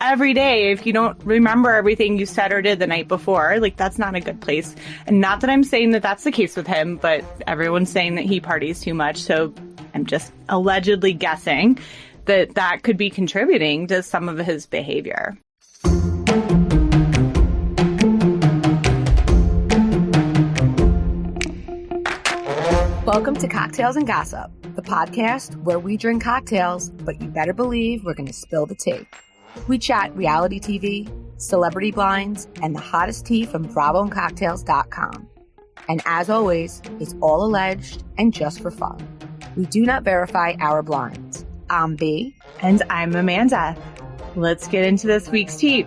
every day if you don't remember everything you said or did the night before. Like, that's not a good place. And not that I'm saying that that's the case with him, but everyone's saying that he parties too much. So I'm just allegedly guessing that that could be contributing to some of his behavior. Welcome to Cocktails and Gossip, the podcast where we drink cocktails, but you better believe we're going to spill the tea. We chat reality TV, celebrity blinds, and the hottest tea from BravoandCocktails.com. And as always, it's all alleged and just for fun. We do not verify our blinds. I'm B. And I'm Amanda. Let's get into this week's tea.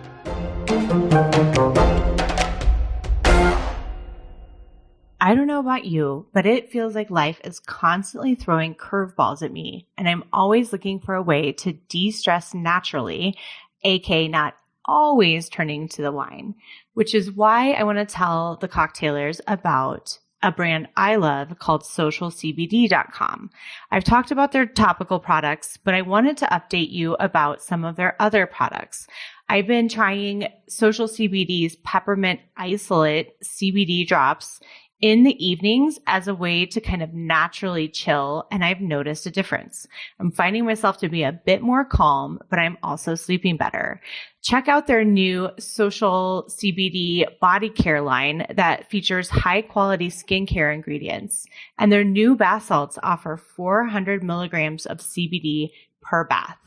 I don't know about you, but it feels like life is constantly throwing curveballs at me, and I'm always looking for a way to de-stress naturally, aka not always turning to the wine, which is why I want to tell the cocktailers about a brand I love called SocialCBD.com. I've talked about their topical products, but I wanted to update you about some of their other products. I've been trying Social CBD's Peppermint Isolate CBD drops in the evenings as a way to kind of naturally chill, and I've noticed a difference. I'm finding myself to be a bit more calm, but I'm also sleeping better. Check out their new Social CBD body care line that features high quality skincare ingredients, and their new bath salts offer 400 milligrams of CBD per bath.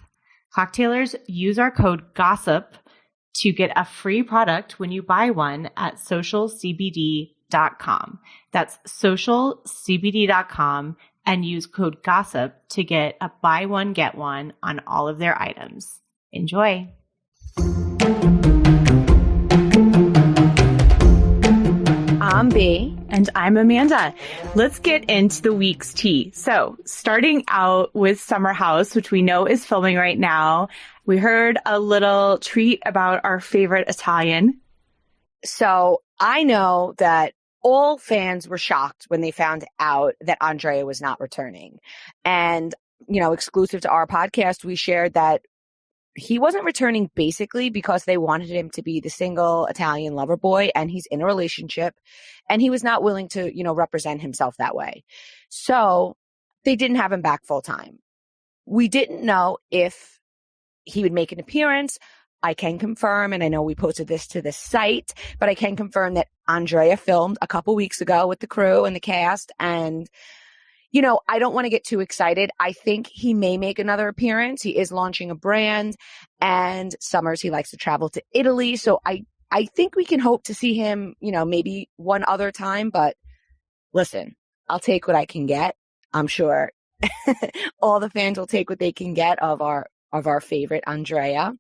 Cocktailers, use our code GOSSIP to get a free product when you buy one at socialcbd.com. That's socialcbd.com and use code GOSSIP to get a buy one, get one on all of their items. Enjoy. I'm B. And I'm Amanda. Let's get into the week's tea. So starting out with Summer House, which we know is filming right now, we heard a little treat about our favorite Italian. So I know that all fans were shocked when they found out that Andrea was not returning. And, you know, exclusive to our podcast, we shared that he wasn't returning basically because they wanted him to be the single Italian lover boy, and he's in a relationship, and he was not willing to, you know, represent himself that way. So they didn't have him back full time. We didn't know if he would make an appearance. I can confirm, and I know we posted this to the site, but I can confirm that Andrea filmed a couple weeks ago with the crew and the cast. And, you know, I don't want to get too excited. I think he may make another appearance. He is launching a brand, and summers he likes to travel to Italy. So I think we can hope to see him, you know, maybe one other time. But listen, I'll take what I can get. I'm sure all the fans will take what they can get of our favorite Andrea.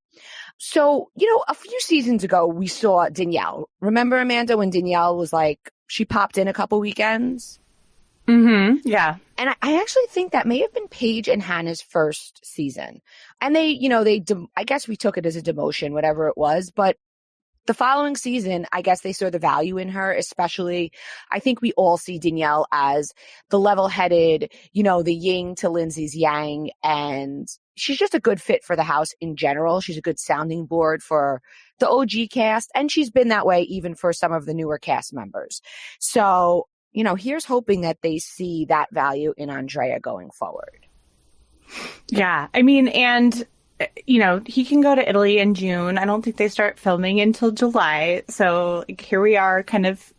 So, you know, a few seasons ago, we saw Danielle. Remember, Amanda, when Danielle was like, she popped in a couple weekends? Mm-hmm. Yeah. And I actually think that may have been Paige and Hannah's first season. And they, you know, I guess we took it as a demotion, whatever it was. But the following season, I guess they saw the value in her, especially, I think we all see Danielle as the level-headed, you know, the yin to Lindsay's yang, and she's just a good fit for the house in general. She's a good sounding board for the OG cast, and she's been that way even for some of the newer cast members. So, you know, here's hoping that they see that value in Andrea going forward. Yeah. I mean, and you know, he can go to Italy in June. I don't think they start filming until July. So here we are kind of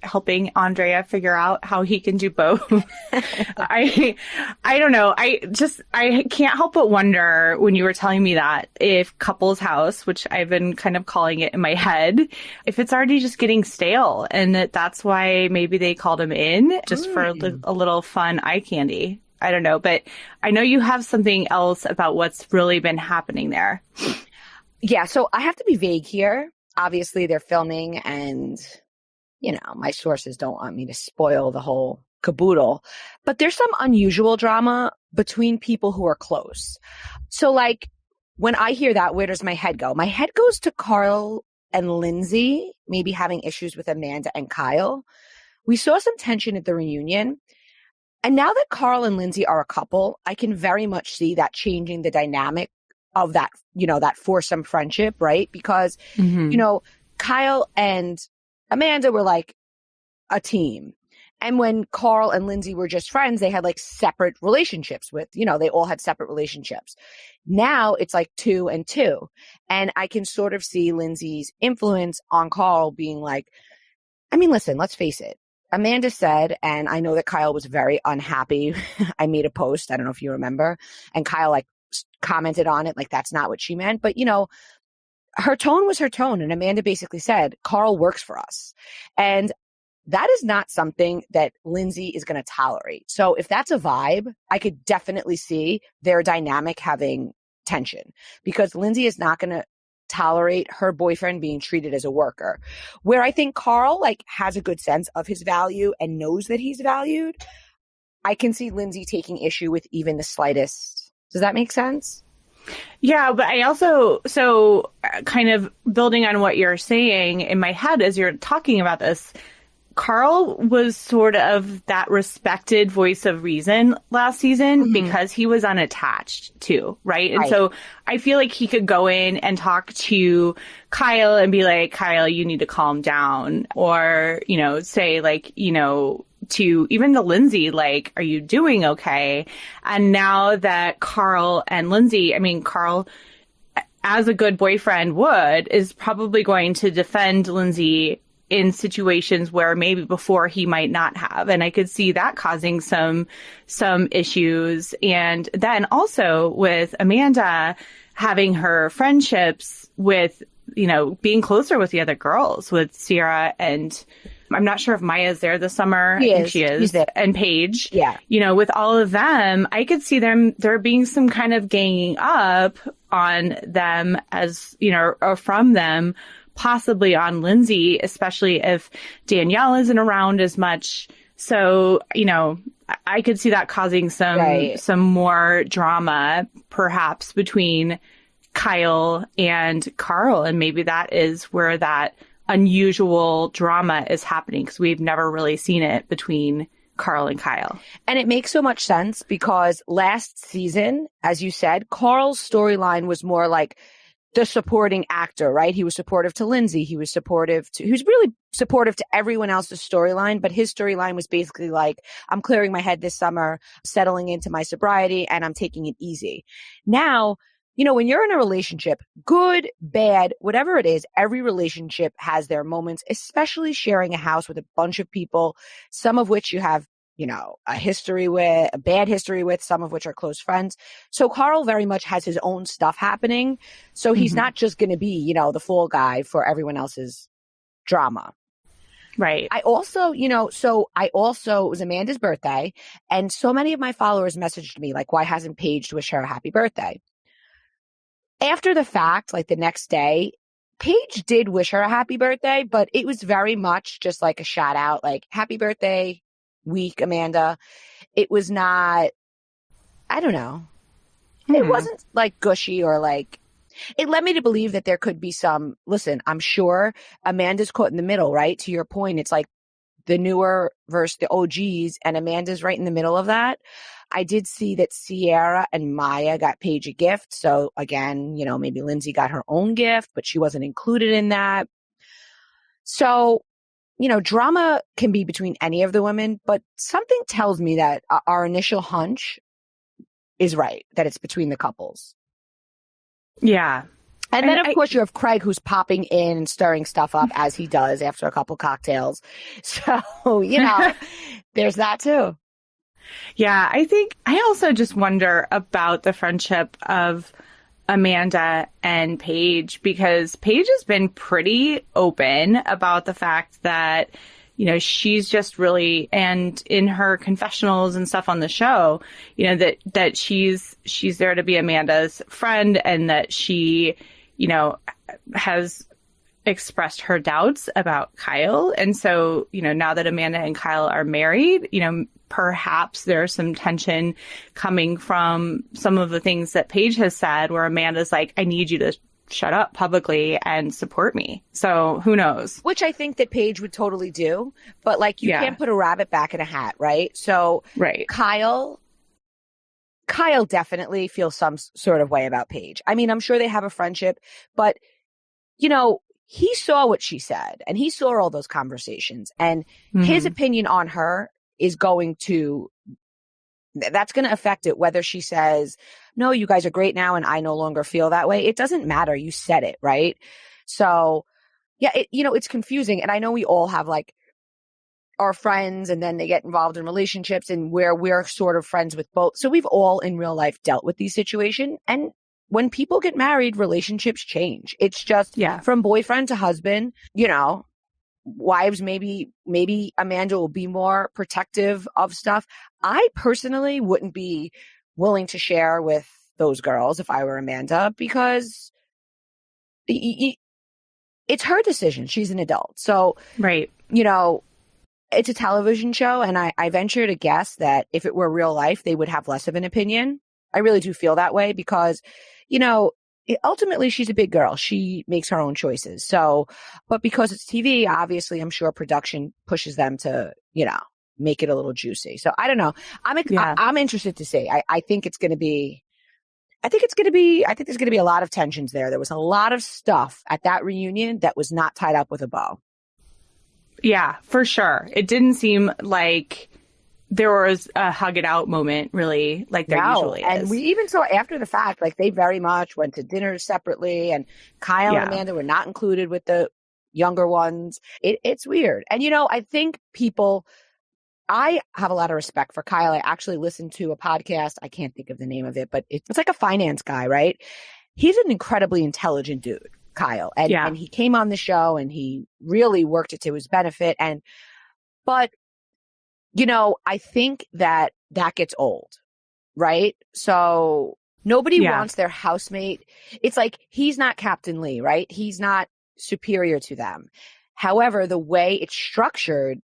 helping Andrea figure out how he can do both. I don't know. I can't help but wonder when you were telling me that if Couples House, which I've been kind of calling it in my head, if it's already just getting stale, and that's why maybe they called him in just for a little fun eye candy. I don't know, but I know you have something else about what's really been happening there. Yeah, so I have to be vague here. Obviously, they're filming, and, you know, my sources don't want me to spoil the whole caboodle. But there's some unusual drama between people who are close. So, like, when I hear that, where does my head go? My head goes to Carl and Lindsay, maybe having issues with Amanda and Kyle. We saw some tension at the reunion. And now that Carl and Lindsay are a couple, I can very much see that changing the dynamic of that, that foursome friendship, right? Because, Kyle and Amanda were like a team. And when Carl and Lindsay were just friends, they had like separate relationships with, they all had separate relationships. Now it's like 2 and 2. And I can sort of see Lindsay's influence on Carl being like, I mean, listen, let's face it. Amanda said, and I know that Kyle was very unhappy. I made a post. I don't know if you remember. And Kyle like commented on it. Like, that's not what she meant. But, her tone was her tone. And Amanda basically said, Carl works for us. And that is not something that Lindsay is going to tolerate. So if that's a vibe, I could definitely see their dynamic having tension, because Lindsay is not going to tolerate her boyfriend being treated as a worker. Where I think Carl like has a good sense of his value and knows that he's valued, I can see Lindsay taking issue with even the slightest. Does that make sense? Yeah, but I also, so kind of building on what you're saying in my head as you're talking about this, Carl was sort of that respected voice of reason last season because he was unattached too, right? And so I feel like he could go in and talk to Kyle and be like, Kyle, you need to calm down. Or, say like, to even to Lindsay, like, are you doing okay? And now that Carl and Lindsay, I mean, Carl, as a good boyfriend would, is probably going to defend Lindsay in situations where maybe before he might not have. And I could see that causing some issues. And then also with Amanda having her friendships with, being closer with the other girls, with Sierra, and I'm not sure if Maya's there this summer. I think she is. She's there. And Paige. Yeah. With all of them, I could see there being some kind of ganging up on them as, or from them, possibly on Lindsay, especially if Danielle isn't around as much. So, I could see that causing some more drama, perhaps between Kyle and Carl. And maybe that is where that unusual drama is happening, because we've never really seen it between Carl and Kyle. And it makes so much sense because last season, as you said, Carl's storyline was more like the supporting actor, right? He was supportive to Lindsay. He was really supportive to everyone else's storyline, but his storyline was basically like, I'm clearing my head this summer, settling into my sobriety, and I'm taking it easy. Now, when you're in a relationship, good, bad, whatever it is, every relationship has their moments, especially sharing a house with a bunch of people, some of which you have, a bad history with, some of which are close friends. So Carl very much has his own stuff happening. So he's not just going to be, the fall guy for everyone else's drama. Right. I also, it was Amanda's birthday, and so many of my followers messaged me like, why hasn't Paige to wish her a happy birthday? After the fact, like the next day, Paige did wish her a happy birthday, but it was very much just like a shout out, like, happy birthday week, Amanda. It was not, I don't know. It wasn't like gushy or like, it led me to believe that there could be some, listen, I'm sure Amanda's caught in the middle, right? To your point, it's like the newer versus the OGs, and Amanda's right in the middle of that. I did see that Sierra and Maya got Paige a gift. So again, maybe Lindsay got her own gift, but she wasn't included in that. So, drama can be between any of the women, but something tells me that our initial hunch is right, that it's between the couples. Yeah. And then, of course, you have Craig, who's popping in and stirring stuff up as he does after a couple cocktails. So, there's that too. Yeah, I also just wonder about the friendship of Amanda and Paige, because Paige has been pretty open about the fact that, she's just really, and in her confessionals and stuff on the show, that she's there to be Amanda's friend, and that she, has expressed her doubts about Kyle. And so, now that Amanda and Kyle are married, perhaps there's some tension coming from some of the things that Paige has said, where Amanda's like, I need you to shut up publicly and support me. So who knows? Which I think that Paige would totally do. But like, you can't put a rabbit back in a hat, right? So right. Kyle Kyle definitely feels some sort of way about Paige. I mean, I'm sure they have a friendship, but you know, he saw what she said and he saw all those conversations, and his opinion on her is that's going to affect it. Whether she says, no, you guys are great now and I no longer feel that way. It doesn't matter. You said it, right? So yeah, it's confusing. And I know we all have like our friends and then they get involved in relationships and where we're sort of friends with both. So we've all in real life dealt with these situations. And when people get married, relationships change. It's just from boyfriend to husband, wives, maybe Amanda will be more protective of stuff. I personally wouldn't be willing to share with those girls if I were Amanda, because it's her decision. She's an adult. So, right. It's a television show, and I venture to guess that if it were real life, they would have less of an opinion. I really do feel that way because, ultimately she's a big girl. She makes her own choices. So, but because it's TV, obviously I'm sure production pushes them to, make it a little juicy. So I don't know. I'm interested to see. I think there's going to be a lot of tensions there. There was a lot of stuff at that reunion that was not tied up with a bow. Yeah, for sure. It didn't seem like there was a hug it out moment, really, like there usually is. And we even saw after the fact, like they very much went to dinner separately, and Kyle and Amanda were not included with the younger ones. It's weird. And, I think I have a lot of respect for Kyle. I actually listened to a podcast. I can't think of the name of it, but it's like a finance guy, right? He's an incredibly intelligent dude, Kyle. And he came on the show and he really worked it to his benefit. But I think that gets old, right? So nobody wants their housemate. It's like, he's not Captain Lee, right? He's not superior to them. However, the way it's structured,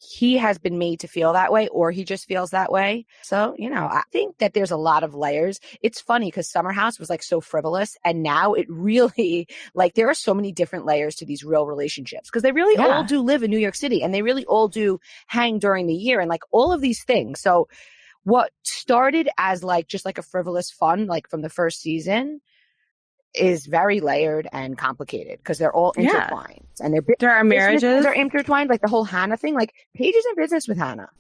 he has been made to feel that way, or he just feels that way. So, I think that there's a lot of layers. It's funny because Summer House was like so frivolous, and now it really, like, there are so many different layers to these real relationships because they really all do live in New York City, and they really all do hang during the year and like all of these things. So what started as like just like a frivolous fun, like from the first season, is very layered and complicated because they're all intertwined, and there are marriages are intertwined, like the whole Hannah thing. Like Paige is in business with Hannah,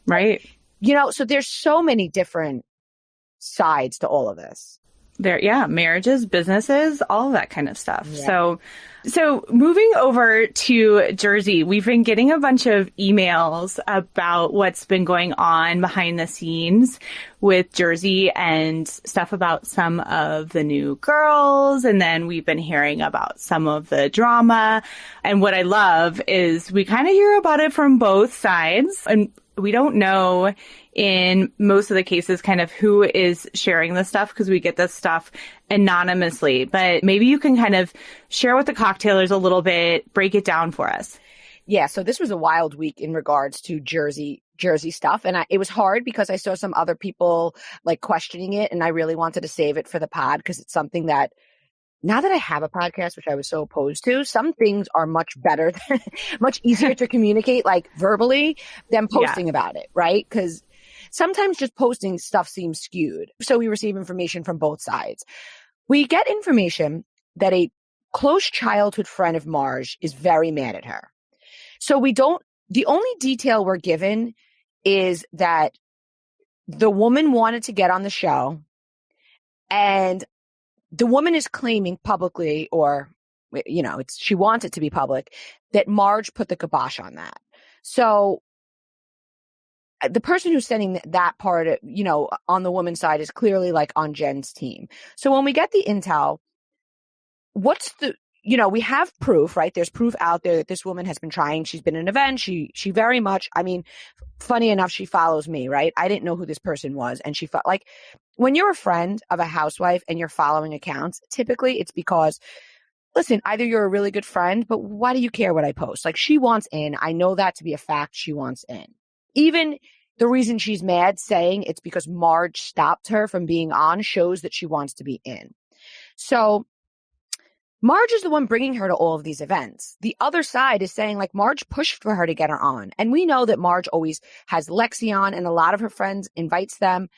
right? So there's so many different sides to all of this. Marriages, businesses, all of that kind of stuff. Yeah. So moving over to Jersey, we've been getting a bunch of emails about what's been going on behind the scenes with Jersey and stuff about some of the new girls. And then we've been hearing about some of the drama. And what I love is we kind of hear about it from both sides, and we don't know in most of the cases kind of who is sharing this stuff because we get this stuff anonymously. But maybe you can kind of share with the cocktailers a little bit, break it down for us. Yeah, so this was a wild week in regards to Jersey stuff. And it was hard because I saw some other people like questioning it, and I really wanted to save it for the pod because it's something that, now that I have a podcast, which I was so opposed to, some things are much better, much easier to communicate like verbally than posting about it, right? Because sometimes just posting stuff seems skewed. So we receive information from both sides. We get information that a close childhood friend of Marge is very mad at her. So the only detail we're given is that the woman wanted to get on the show, and the woman is claiming publicly, or, she wants it to be public, that Marge put the kibosh on that. So the person who's sending that part, on the woman's side is clearly like on Jen's team. So when we get the intel, we have proof, right? There's proof out there that this woman has been trying. She's been in an event. She very much, funny enough, she follows me, right? I didn't know who this person was. And she felt like, when you're a friend of a housewife and you're following accounts, typically it's because, listen, either you're a really good friend, but why do you care what I post? Like, she wants in. I know that to be a fact. She wants in. Even the reason she's mad, saying it's because Marge stopped her from being on, shows that she wants to be in. So Marge is the one bringing her to all of these events. The other side is saying, like, Marge pushed for her to get her on. And we know that Marge always has Lexi on, and a lot of her friends invites them.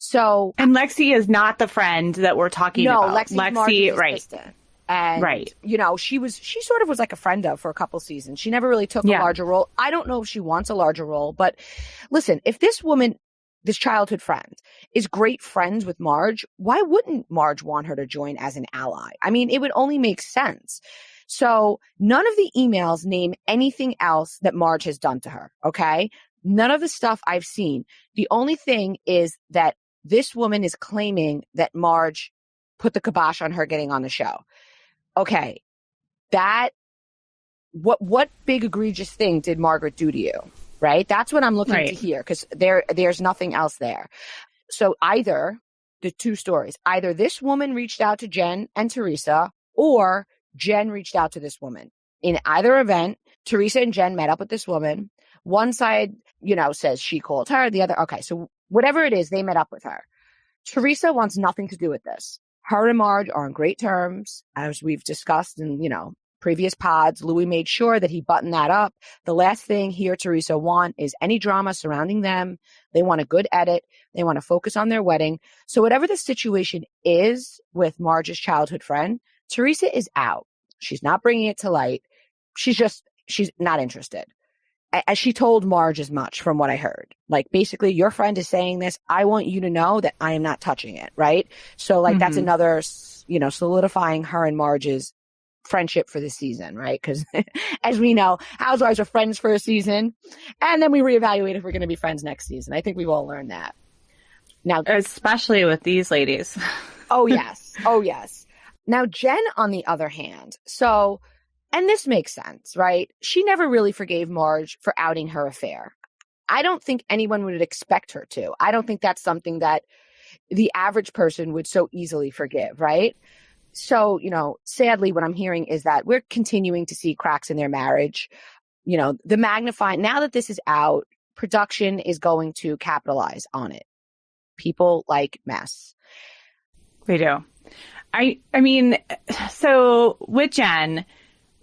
So, and Lexi is not the friend that we're talking about. Lexi, right. Assistant. And, right. She sort of was like a friend of for a couple seasons. She never really took a larger role. I don't know if she wants a larger role, but listen, if this woman, this childhood friend, is great friends with Marge, why wouldn't Marge want her to join as an ally? I mean, it would only make sense. So none of the emails name anything else that Marge has done to her. Okay. None of the stuff I've seen. The only thing is that this woman is claiming that Marge put the kibosh on her getting on the show. Okay, what big egregious thing did Margaret do to you? Right? That's what I'm looking to hear, because there's nothing else there. So either the two stories, either this woman reached out to Jen and Teresa, or Jen reached out to this woman. In either event, Teresa and Jen met up with this woman. One side, says she called her. The other, okay, so whatever it is, they met up with her. Teresa wants nothing to do with this. Her and Marge are on great terms, as we've discussed in, previous pods. Louis made sure that he buttoned that up. The last thing he or Teresa want is any drama surrounding them. They want a good edit. They want to focus on their wedding. So whatever the situation is with Marge's childhood friend, Teresa is out. She's not bringing it to light. She's not interested. As she told Marge as much from what I heard. Like, basically, your friend is saying this. I want you to know that I am not touching it, right? So, that's another, solidifying her and Marge's friendship for the season, right? Because, as we know, housewives are friends for a season, and then we reevaluate if we're going to be friends next season. I think we've all learned that. Now, especially with these ladies. Oh, yes. Oh, yes. Now, Jen, on the other hand, and this makes sense, right? She never really forgave Marge for outing her affair. I don't think anyone would expect her to. I don't think that's something that the average person would so easily forgive, right? So, sadly, what I'm hearing is that we're continuing to see cracks in their marriage. Now that this is out, production is going to capitalize on it. People like mess. We do. I mean, so with Jen,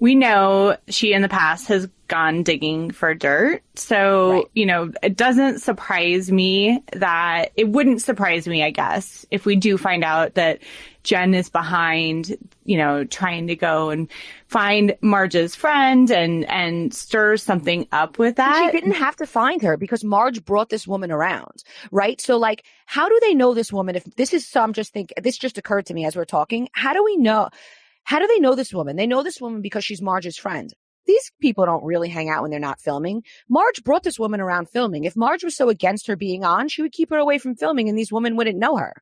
we know she in the past has gone digging for dirt. So, right. It doesn't surprise me that it wouldn't surprise me, I guess, if we do find out that Jen is behind, trying to go and find Marge's friend and stir something up with that. She didn't have to find her because Marge brought this woman around, right? So how do they know this woman? If this is this just occurred to me as we're talking. How do they know this woman? They know this woman because she's Marge's friend. These people don't really hang out when they're not filming. Marge brought this woman around filming. If Marge was so against her being on, she would keep her away from filming and these women wouldn't know her.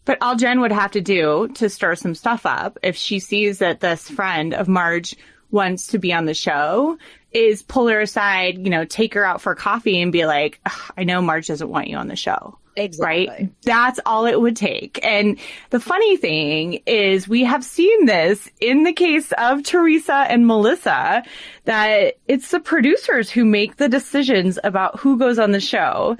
But all Jen would have to do to stir some stuff up, if she sees that this friend of Marge wants to be on the show, is pull her aside, take her out for coffee and be like, I know Marge doesn't want you on the show. Exactly. Right? That's all it would take. And the funny thing is we have seen this in the case of Teresa and Melissa, that it's the producers who make the decisions about who goes on the show.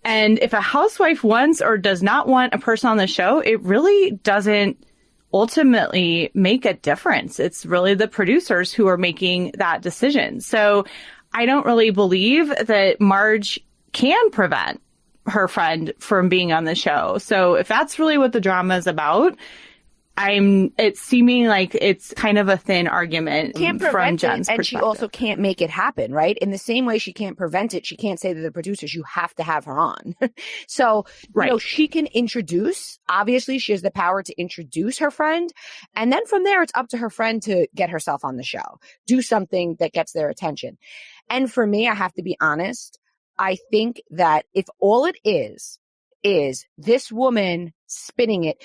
And if a housewife wants or does not want a person on the show, it really doesn't ultimately make a difference. It's really the producers who are making that decision. So I don't really believe that Marge can prevent her friend from being on the show. So if that's really what the drama is about, it's seeming like it's kind of a thin argument from Jen's perspective. And she also can't make it happen, right? In the same way she can't prevent it, she can't say to the producers, you have to have her on. So, right. She can introduce, obviously she has the power to introduce her friend. And then from there, it's up to her friend to get herself on the show, do something that gets their attention. And for me, I have to be honest, I think that if all it is this woman spinning it,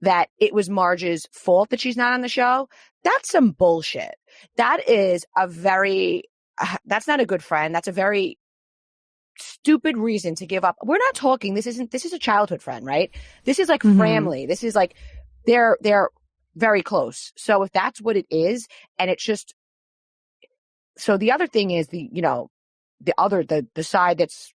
that it was Marge's fault that she's not on the show, that's some bullshit. That is that's not a good friend. That's a very stupid reason to give up. We're not talking, this is a childhood friend, right? This is like family. This is like, they're very close. So if that's what it is, and it's just, so the other thing is the side that's,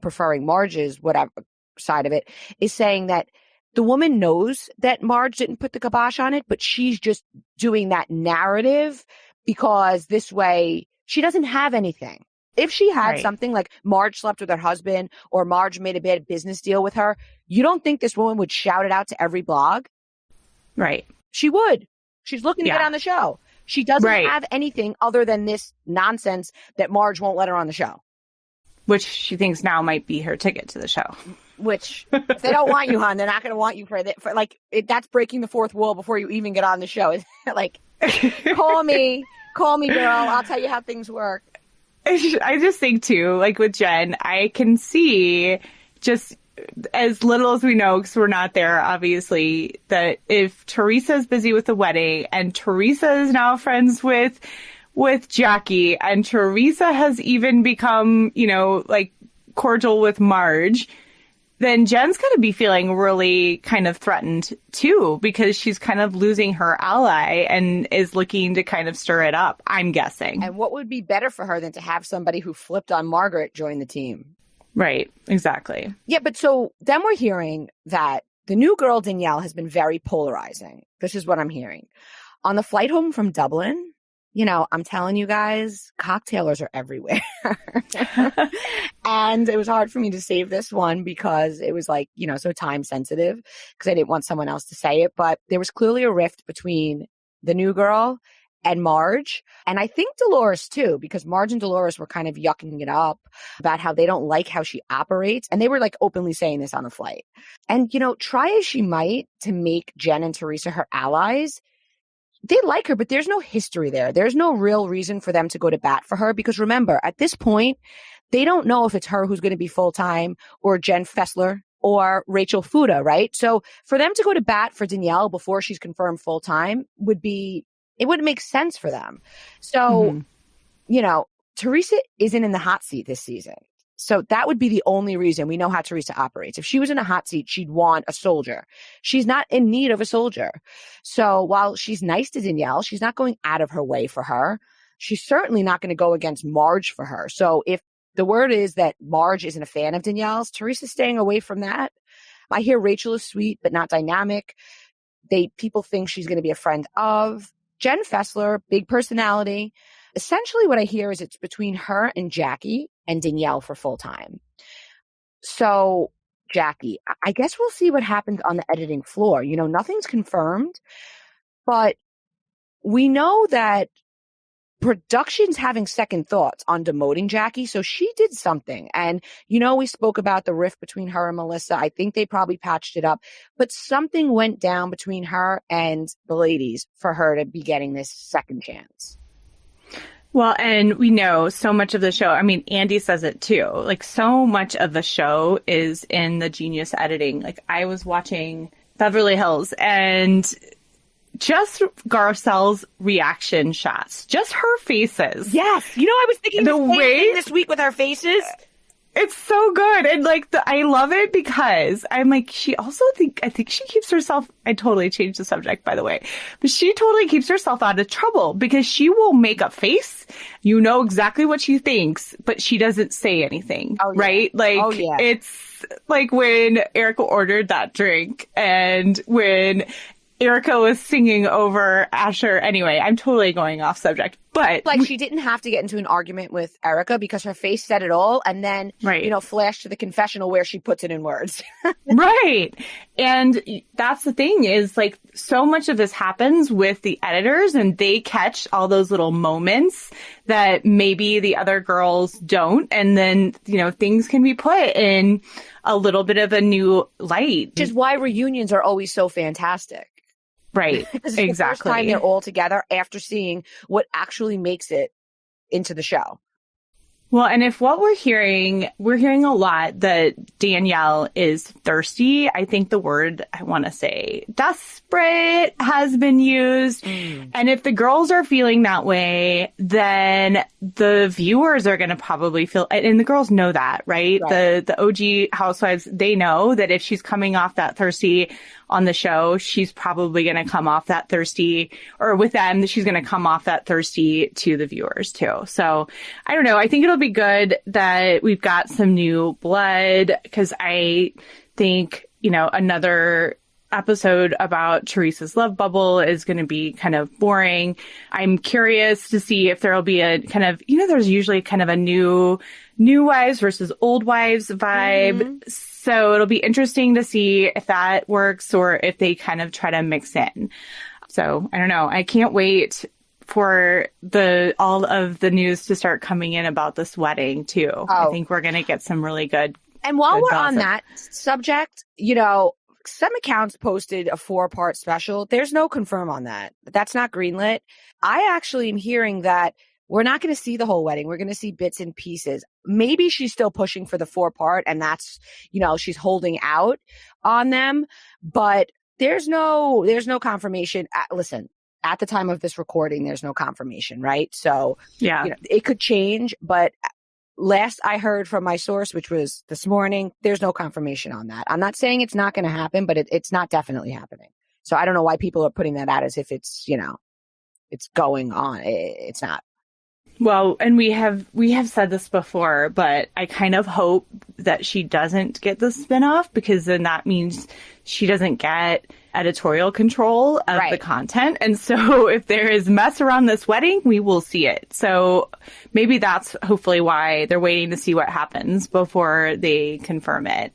preferring Marge's whatever side of it is saying that the woman knows that Marge didn't put the kibosh on it, but she's just doing that narrative because this way she doesn't have anything. If she had Right. something like Marge slept with her husband or Marge made a bad business deal with her, you don't think this woman would shout it out to every blog? Right. She would. She's looking to get Yeah. on the show. She doesn't Right. have anything other than this nonsense that Marge won't let her on the show. Which she thinks now might be her ticket to the show. Which, if they don't want you, hon, they're not going to want you for that's breaking the fourth wall before you even get on the show. It's like, call me, girl. I'll tell you how things work. I just think too, like with Jen, I can see just as little as we know, because we're not there, obviously, that if Teresa's busy with the wedding and Teresa is now friends with Jackie and Teresa has even become, like cordial with Marge, then Jen's going to be feeling really kind of threatened too, because she's kind of losing her ally and is looking to kind of stir it up, I'm guessing. And what would be better for her than to have somebody who flipped on Margaret join the team? Right, exactly. Yeah, but so then we're hearing that the new girl, Danielle, has been very polarizing. This is what I'm hearing. On the flight home from Dublin, I'm telling you guys, cocktailers are everywhere. And it was hard for me to save this one because it was so time sensitive because I didn't want someone else to say it. But there was clearly a rift between the new girl and Marge. And I think Dolores too, because Marge and Dolores were kind of yucking it up about how they don't like how she operates. And they were openly saying this on the flight. And, try as she might to make Jen and Teresa her allies, they like her, but there's no history there. There's no real reason for them to go to bat for her because remember, at this point, they don't know if it's her who's going to be full-time or Jen Fessler or Rachel Fuda, right? So for them to go to bat for Danielle before she's confirmed full-time it wouldn't make sense for them. So, Teresa isn't in the hot seat this season. So that would be the only reason. We know how Teresa operates. If she was in a hot seat, she'd want a soldier. She's not in need of a soldier. So while she's nice to Danielle, she's not going out of her way for her. She's certainly not going to go against Marge for her. So if the word is that Marge isn't a fan of Danielle's, Teresa's staying away from that. I hear Rachel is sweet, but not dynamic. People think she's going to be a friend of. Jen Fessler, big personality. Essentially what I hear is it's between her and Jackie and Danielle for full time. So Jackie, I guess we'll see what happens on the editing floor. Nothing's confirmed, but we know that production's having second thoughts on demoting Jackie. So she did something. And, we spoke about the rift between her and Melissa. I think they probably patched it up, but something went down between her and the ladies for her to be getting this second chance. Well, and we know so much of the show. I mean, Andy says it too. So much of the show is in the genius editing. I was watching Beverly Hills and just Garcelle's reaction shots, just her faces. Yes. I was thinking the same thing this week with our faces. It's so good. And I love it because I'm I think she keeps herself, I totally changed the subject, by the way, but she totally keeps herself out of trouble because she will make a face. You know exactly what she thinks, but she doesn't say anything. Oh, yeah. Right? It's like when Erica ordered that drink and when Erica was singing over Asher. Anyway, I'm totally going off subject, but she didn't have to get into an argument with Erica because her face said it all. And then, flash to the confessional where she puts it in words. Right. And that's the thing is so much of this happens with the editors and they catch all those little moments that maybe the other girls don't. And then, things can be put in a little bit of a new light. Which is why reunions are always so fantastic. Right. It's exactly. The first time they're all together after seeing what actually makes it into the show. Well, and if what we're hearing a lot that Danielle is thirsty. I think the word I want to say desperate has been used. And if the girls are feeling that way, then the viewers are going to probably feel, and the girls know that, right? The OG housewives, they know that if she's coming off that thirsty on the show, she's probably going to come off that thirsty, or with them, she's going to come off that thirsty to the viewers too. So I don't know. I think it'll be good that we've got some new blood because I think, another episode about Teresa's love bubble is going to be kind of boring. I'm curious to see if there'll be a kind of, there's usually kind of a new wives versus old wives vibe. Mm-hmm. So it'll be interesting to see if that works or if they kind of try to mix in. So I don't know. I can't wait for all of the news to start coming in about this wedding too. Oh. I think we're going to get some really good. And while we're on that subject, some accounts posted a 4-part special. There's no confirm on that. That's not greenlit. I actually am hearing that we're not going to see the whole wedding. We're going to see bits and pieces. Maybe she's still pushing for the 4-part and that's, she's holding out on them, but there's no confirmation. Listen, at the time of this recording, there's no confirmation, right? So yeah, it could change, but last I heard from my source, which was this morning, there's no confirmation on that. I'm not saying it's not going to happen, but it's not definitely happening. So I don't know why people are putting that out as if it's, it's going on. It's not. Well, and we have said this before, but I kind of hope that she doesn't get the spinoff because then that means she doesn't get editorial control of the content. And so if there is mess around this wedding, we will see it. So maybe that's hopefully why they're waiting to see what happens before they confirm it.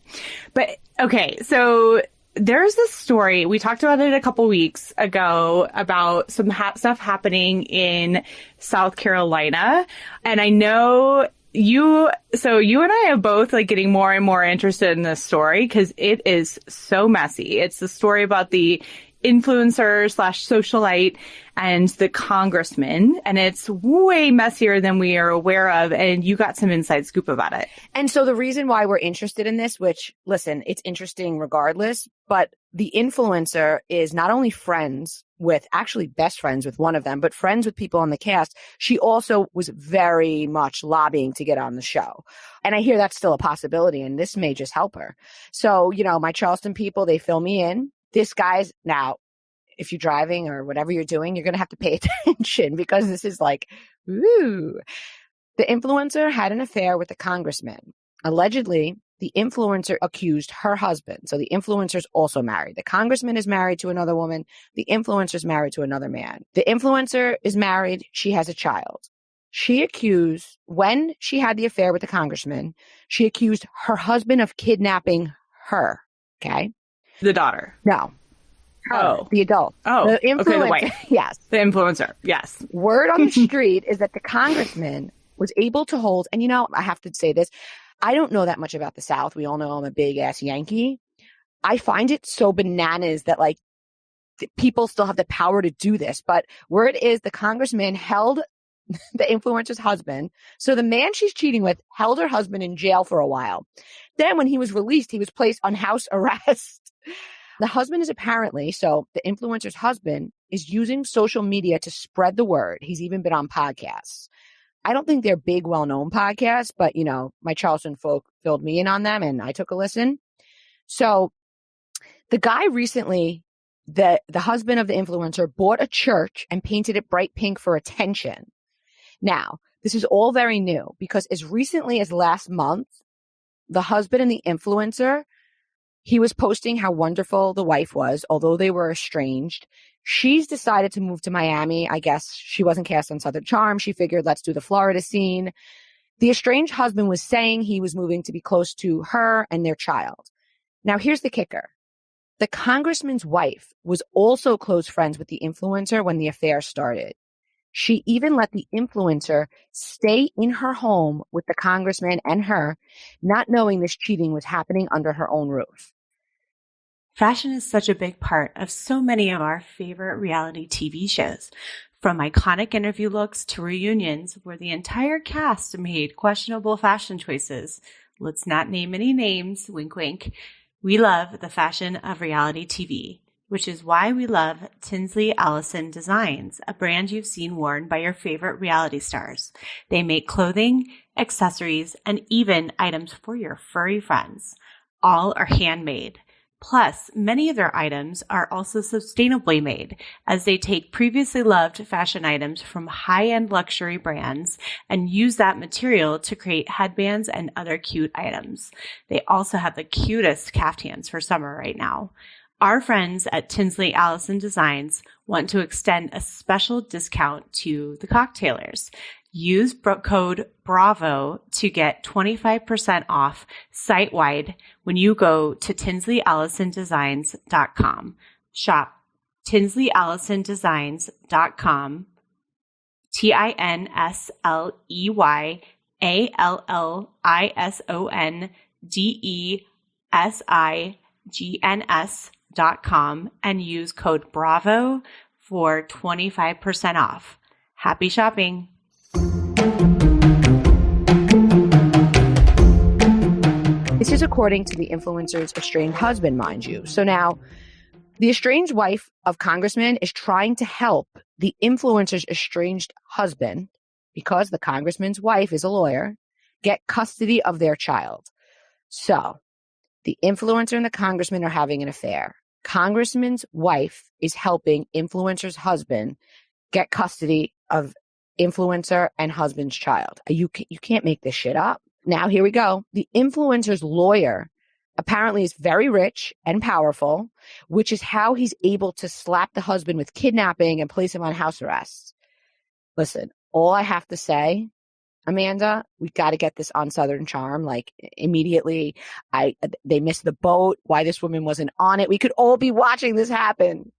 But okay, so there's this story, we talked about it a couple weeks ago about some stuff happening in South Carolina. And I know you and I are both getting more and more interested in this story because it is so messy. It's the story about the influencer / socialite and the congressman. And it's way messier than we are aware of. And you got some inside scoop about it. And so the reason why we're interested in this, which, listen, it's interesting regardless, but the influencer is not only actually best friends with one of them, but friends with people on the cast. She also was very much lobbying to get on the show. And I hear that's still a possibility and this may just help her. So, my Charleston people, they fill me in. This guy's now, if you're driving or whatever you're doing, you're going to have to pay attention because this is ooh. The influencer had an affair with the congressman. Allegedly, the influencer accused her husband. So the influencer's also married. The congressman is married to another woman. The influencer's married to another man. The influencer is married. She has a child. When she had the affair with the congressman, she accused her husband of kidnapping her. Okay. The daughter. No. Her, the adult. Oh, the influencer. Okay, the wife. Yes. The influencer. Yes. Word on the street is that the congressman was able to hold, and I have to say this, I don't know that much about the South. We all know I'm a big ass Yankee. I find it so bananas that people still have the power to do this. But word is the congressman held the influencer's husband. So the man she's cheating with held her husband in jail for a while. Then when he was released, he was placed on house arrest. The husband is apparently, so the influencer's husband is using social media to spread the word. He's even been on podcasts. I don't think they're big, well-known podcasts, but, my Charleston folk filled me in on them and I took a listen. So the guy recently, the husband of the influencer, bought a church and painted it bright pink for attention. Now, this is all very new because as recently as last month, the husband and the influencer, he was posting how wonderful the wife was, although they were estranged. She's decided to move to Miami. I guess she wasn't cast on Southern Charm. She figured, let's do the Florida scene. The estranged husband was saying he was moving to be close to her and their child. Now, here's the kicker. The congressman's wife was also close friends with the influencer when the affair started. She even let the influencer stay in her home with the congressman and her, not knowing this cheating was happening under her own roof. Fashion is such a big part of so many of our favorite reality TV shows, from iconic interview looks to reunions where the entire cast made questionable fashion choices. Let's not name any names, wink wink. We love the fashion of reality TV, which is why we love Tinsley Allison Designs, a brand you've seen worn by your favorite reality stars. They make clothing, accessories, and even items for your furry friends. All are handmade. Plus, many of their items are also sustainably made, as they take previously loved fashion items from high-end luxury brands and use that material to create headbands and other cute items. They also have the cutest caftans for summer right now. Our friends at Tinsley Allison Designs want to extend a special discount to the cocktailers. Use code BRAVO to get 25% off site-wide when you go to tinsleyallisondesigns.com. Shop tinsleyallisondesigns.com, tinsleyallisondesigns.com and use code BRAVO for 25% off. Happy shopping. This is according to the influencer's estranged husband, mind you. So now the estranged wife of Congressman is trying to help the influencer's estranged husband, because the congressman's wife is a lawyer, get custody of their child. So the influencer and the congressman are having an affair. Congressman's wife is helping influencer's husband get custody of influencer and husband's child. You can't make this shit up. Now, here we go. The influencer's lawyer apparently is very rich and powerful, which is how he's able to slap the husband with kidnapping and place him on house arrest. Listen, all I have to say, Amanda, we got to get this on Southern Charm. Like immediately, they missed the boat. Why this woman wasn't on it? We could all be watching this happen.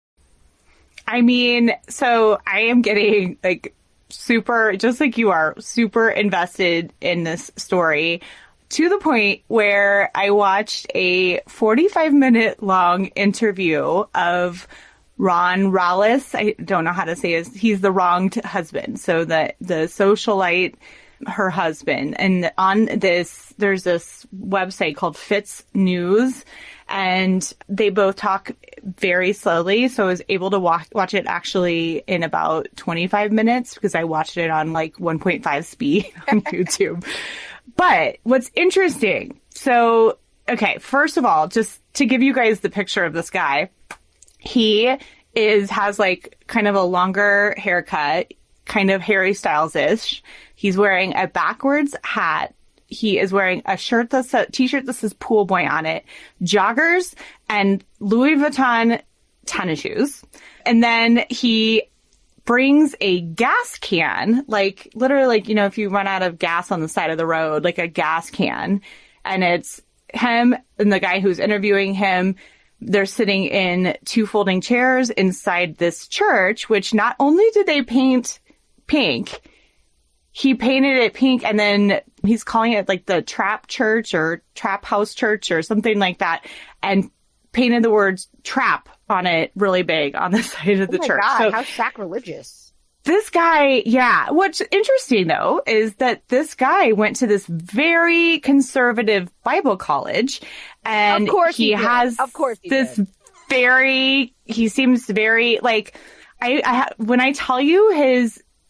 I mean, so I am getting like super, just like you are, super invested in this story, to the point where I watched a 45-minute long interview of Ron Rallis. I don't know how to say his. He's the wronged husband. So the socialite, her husband. And on this, there's this website called Fitz News, and they both talk very slowly. So I was able to watch it actually in about 25 minutes because I watched it on like 1.5 speed on YouTube. But what's interesting, so, okay, first of all, just to give you guys the picture of this guy, he has like kind of a longer haircut, kind of Harry Styles-ish. He's wearing a backwards hat. He is wearing a t-shirt that says Pool Boy on it, joggers, and Louis Vuitton tennis shoes. And then he brings a gas can, like literally, like, you know, if you run out of gas on the side of the road, like a gas can, and it's him and the guy who's interviewing him. They're sitting in two folding chairs inside this church, which not only did they paint pink, he painted it pink, and then he's calling it like the Trap Church or Trap House Church or something like that, and painted the words trap on it really big on the side of the church. God, so how sacrilegious. This guy, yeah. What's interesting, though, is that this guy went to this very conservative Bible college, and of course he has this very, he seems very, like, when I tell you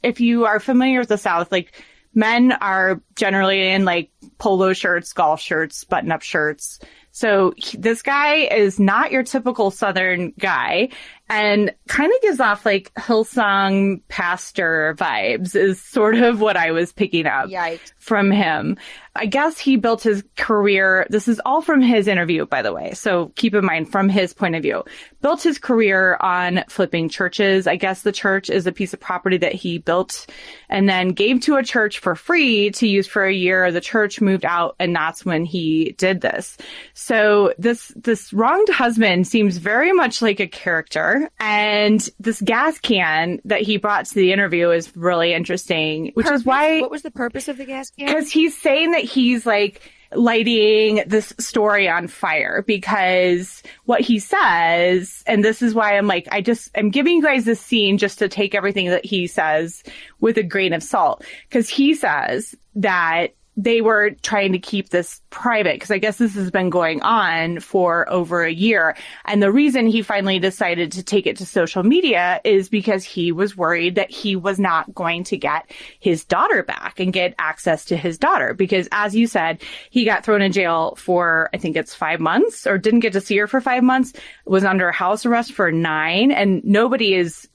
if you are familiar with the South, like, men are generally in, like, polo shirts, golf shirts, button-up shirts. So this guy is not your typical Southern guy, and kind of gives off like Hillsong pastor vibes is sort of what I was picking up from him. I guess he built his career. This is all from his interview, by the way. So keep in mind, from his point of view, built his career on flipping churches. I guess the church is a piece of property that he built and then gave to a church for free to use for a year. The church moved out, and that's when he did this. So this wronged husband seems very much like a character. And this gas can that he brought to the interview is really interesting, which is why... What was the purpose of the gas can? Because he's saying that he's like lighting this story on fire, because what he says, and this is why I'm like, I'm giving you guys this scene just to take everything that he says with a grain of salt. Because he says that they were trying to keep this private, because I guess this has been going on for over a year. And the reason he finally decided to take it to social media is because he was worried that he was not going to get his daughter back and get access to his daughter. Because as you said, he got thrown in jail for, I think it's 5 months, or didn't get to see her for 5 months, was under house arrest for 9. And nobody is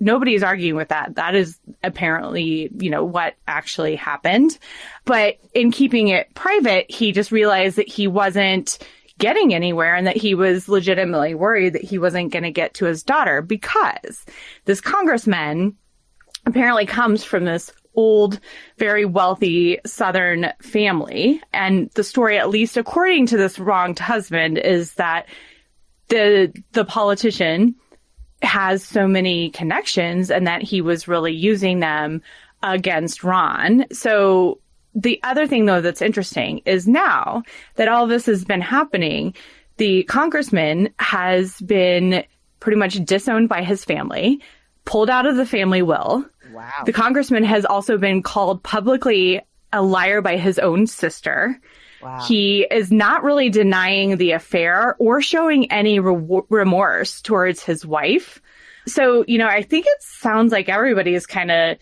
arguing with that. That is apparently, what actually happened. But in keeping it private, he just realized that he wasn't getting anywhere and that he was legitimately worried that he wasn't going to get to his daughter, because this congressman apparently comes from this old, very wealthy Southern family. And the story, at least according to this wronged husband, is that the politician has so many connections and that he was really using them against Ron. So the other thing, though, that's interesting is now that all this has been happening, the congressman has been pretty much disowned by his family, pulled out of the family will. Wow. The congressman has also been called publicly a liar by his own sister. Wow. He is not really denying the affair or showing any remorse towards his wife. So, I think it sounds like everybody is kind of,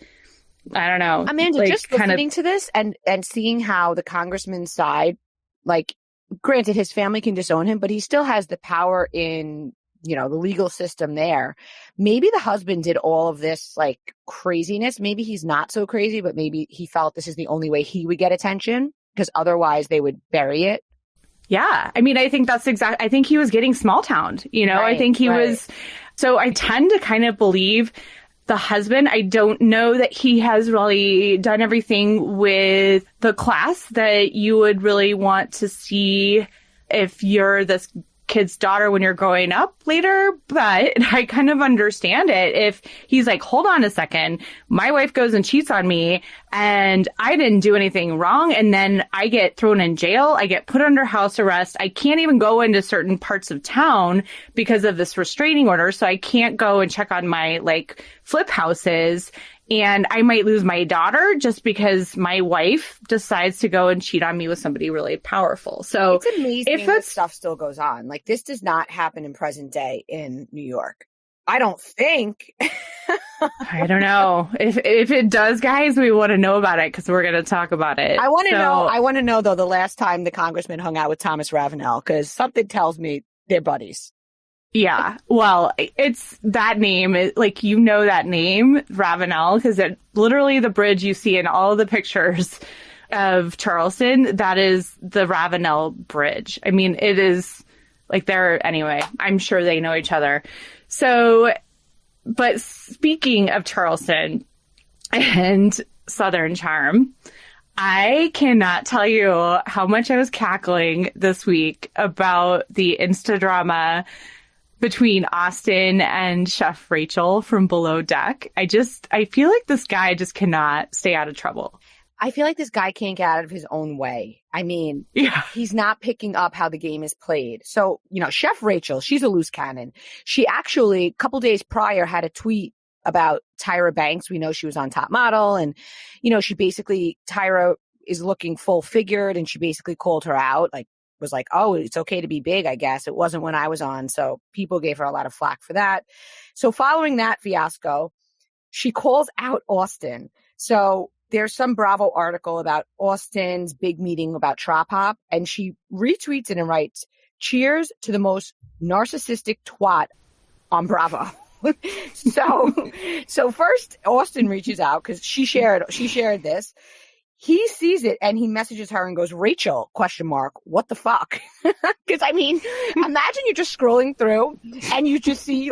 I don't know. Amanda, like, just listening to this and seeing how the congressman's side, like, granted, his family can disown him, but he still has the power in, the legal system there. Maybe the husband did all of this, like, craziness. Maybe he's not so crazy, but maybe he felt this is the only way he would get attention, because otherwise they would bury it. Yeah. I mean, I think that's I think he was getting small towned, Right, I think he was. So I tend to kind of believe the husband. I don't know that he has really done everything with the class that you would really want to see if you're this kid's daughter when you're growing up later, but I kind of understand it. If he's like, hold on a second, my wife goes and cheats on me and I didn't do anything wrong, and then I get thrown in jail, I get put under house arrest, I can't even go into certain parts of town because of this restraining order, so I can't go and check on my like flip houses, and I might lose my daughter just because my wife decides to go and cheat on me with somebody really powerful. So it's amazing this stuff still goes on. Like, this does not happen in present day in New York. I don't think. I don't know. If it does, guys, we want to know about it because we're going to talk about it. I want to know, though, the last time the congressman hung out with Thomas Ravenel, because something tells me they're buddies. Yeah, well, it's that name, that name, Ravenel, because it literally the bridge you see in all the pictures of Charleston, that is the Ravenel Bridge. I mean, it is like anyway, I'm sure they know each other. So, but speaking of Charleston and Southern charm, I cannot tell you how much I was cackling this week about the Insta drama between Austin and Chef Rachel from Below Deck. I feel like this guy just cannot stay out of trouble. I feel like this guy can't get out of his own way. I mean, He's not picking up how the game is played. So, Chef Rachel, she's a loose cannon. She actually, a couple days prior, had a tweet about Tyra Banks. We know she was on Top Model, and, Tyra is looking full figured, and she basically called her out, was like, oh, it's okay to be big, I guess. It wasn't when I was on. So people gave her a lot of flack for that. So following that fiasco, she calls out Austin. So there's some Bravo article about Austin's big meeting about Trop Hop, and she retweets it and writes, "Cheers to the most narcissistic twat on Bravo." So first Austin reaches out because she shared this. He sees it and he messages her and goes, "Rachel, ? What the fuck?" Because imagine you're just scrolling through and you just see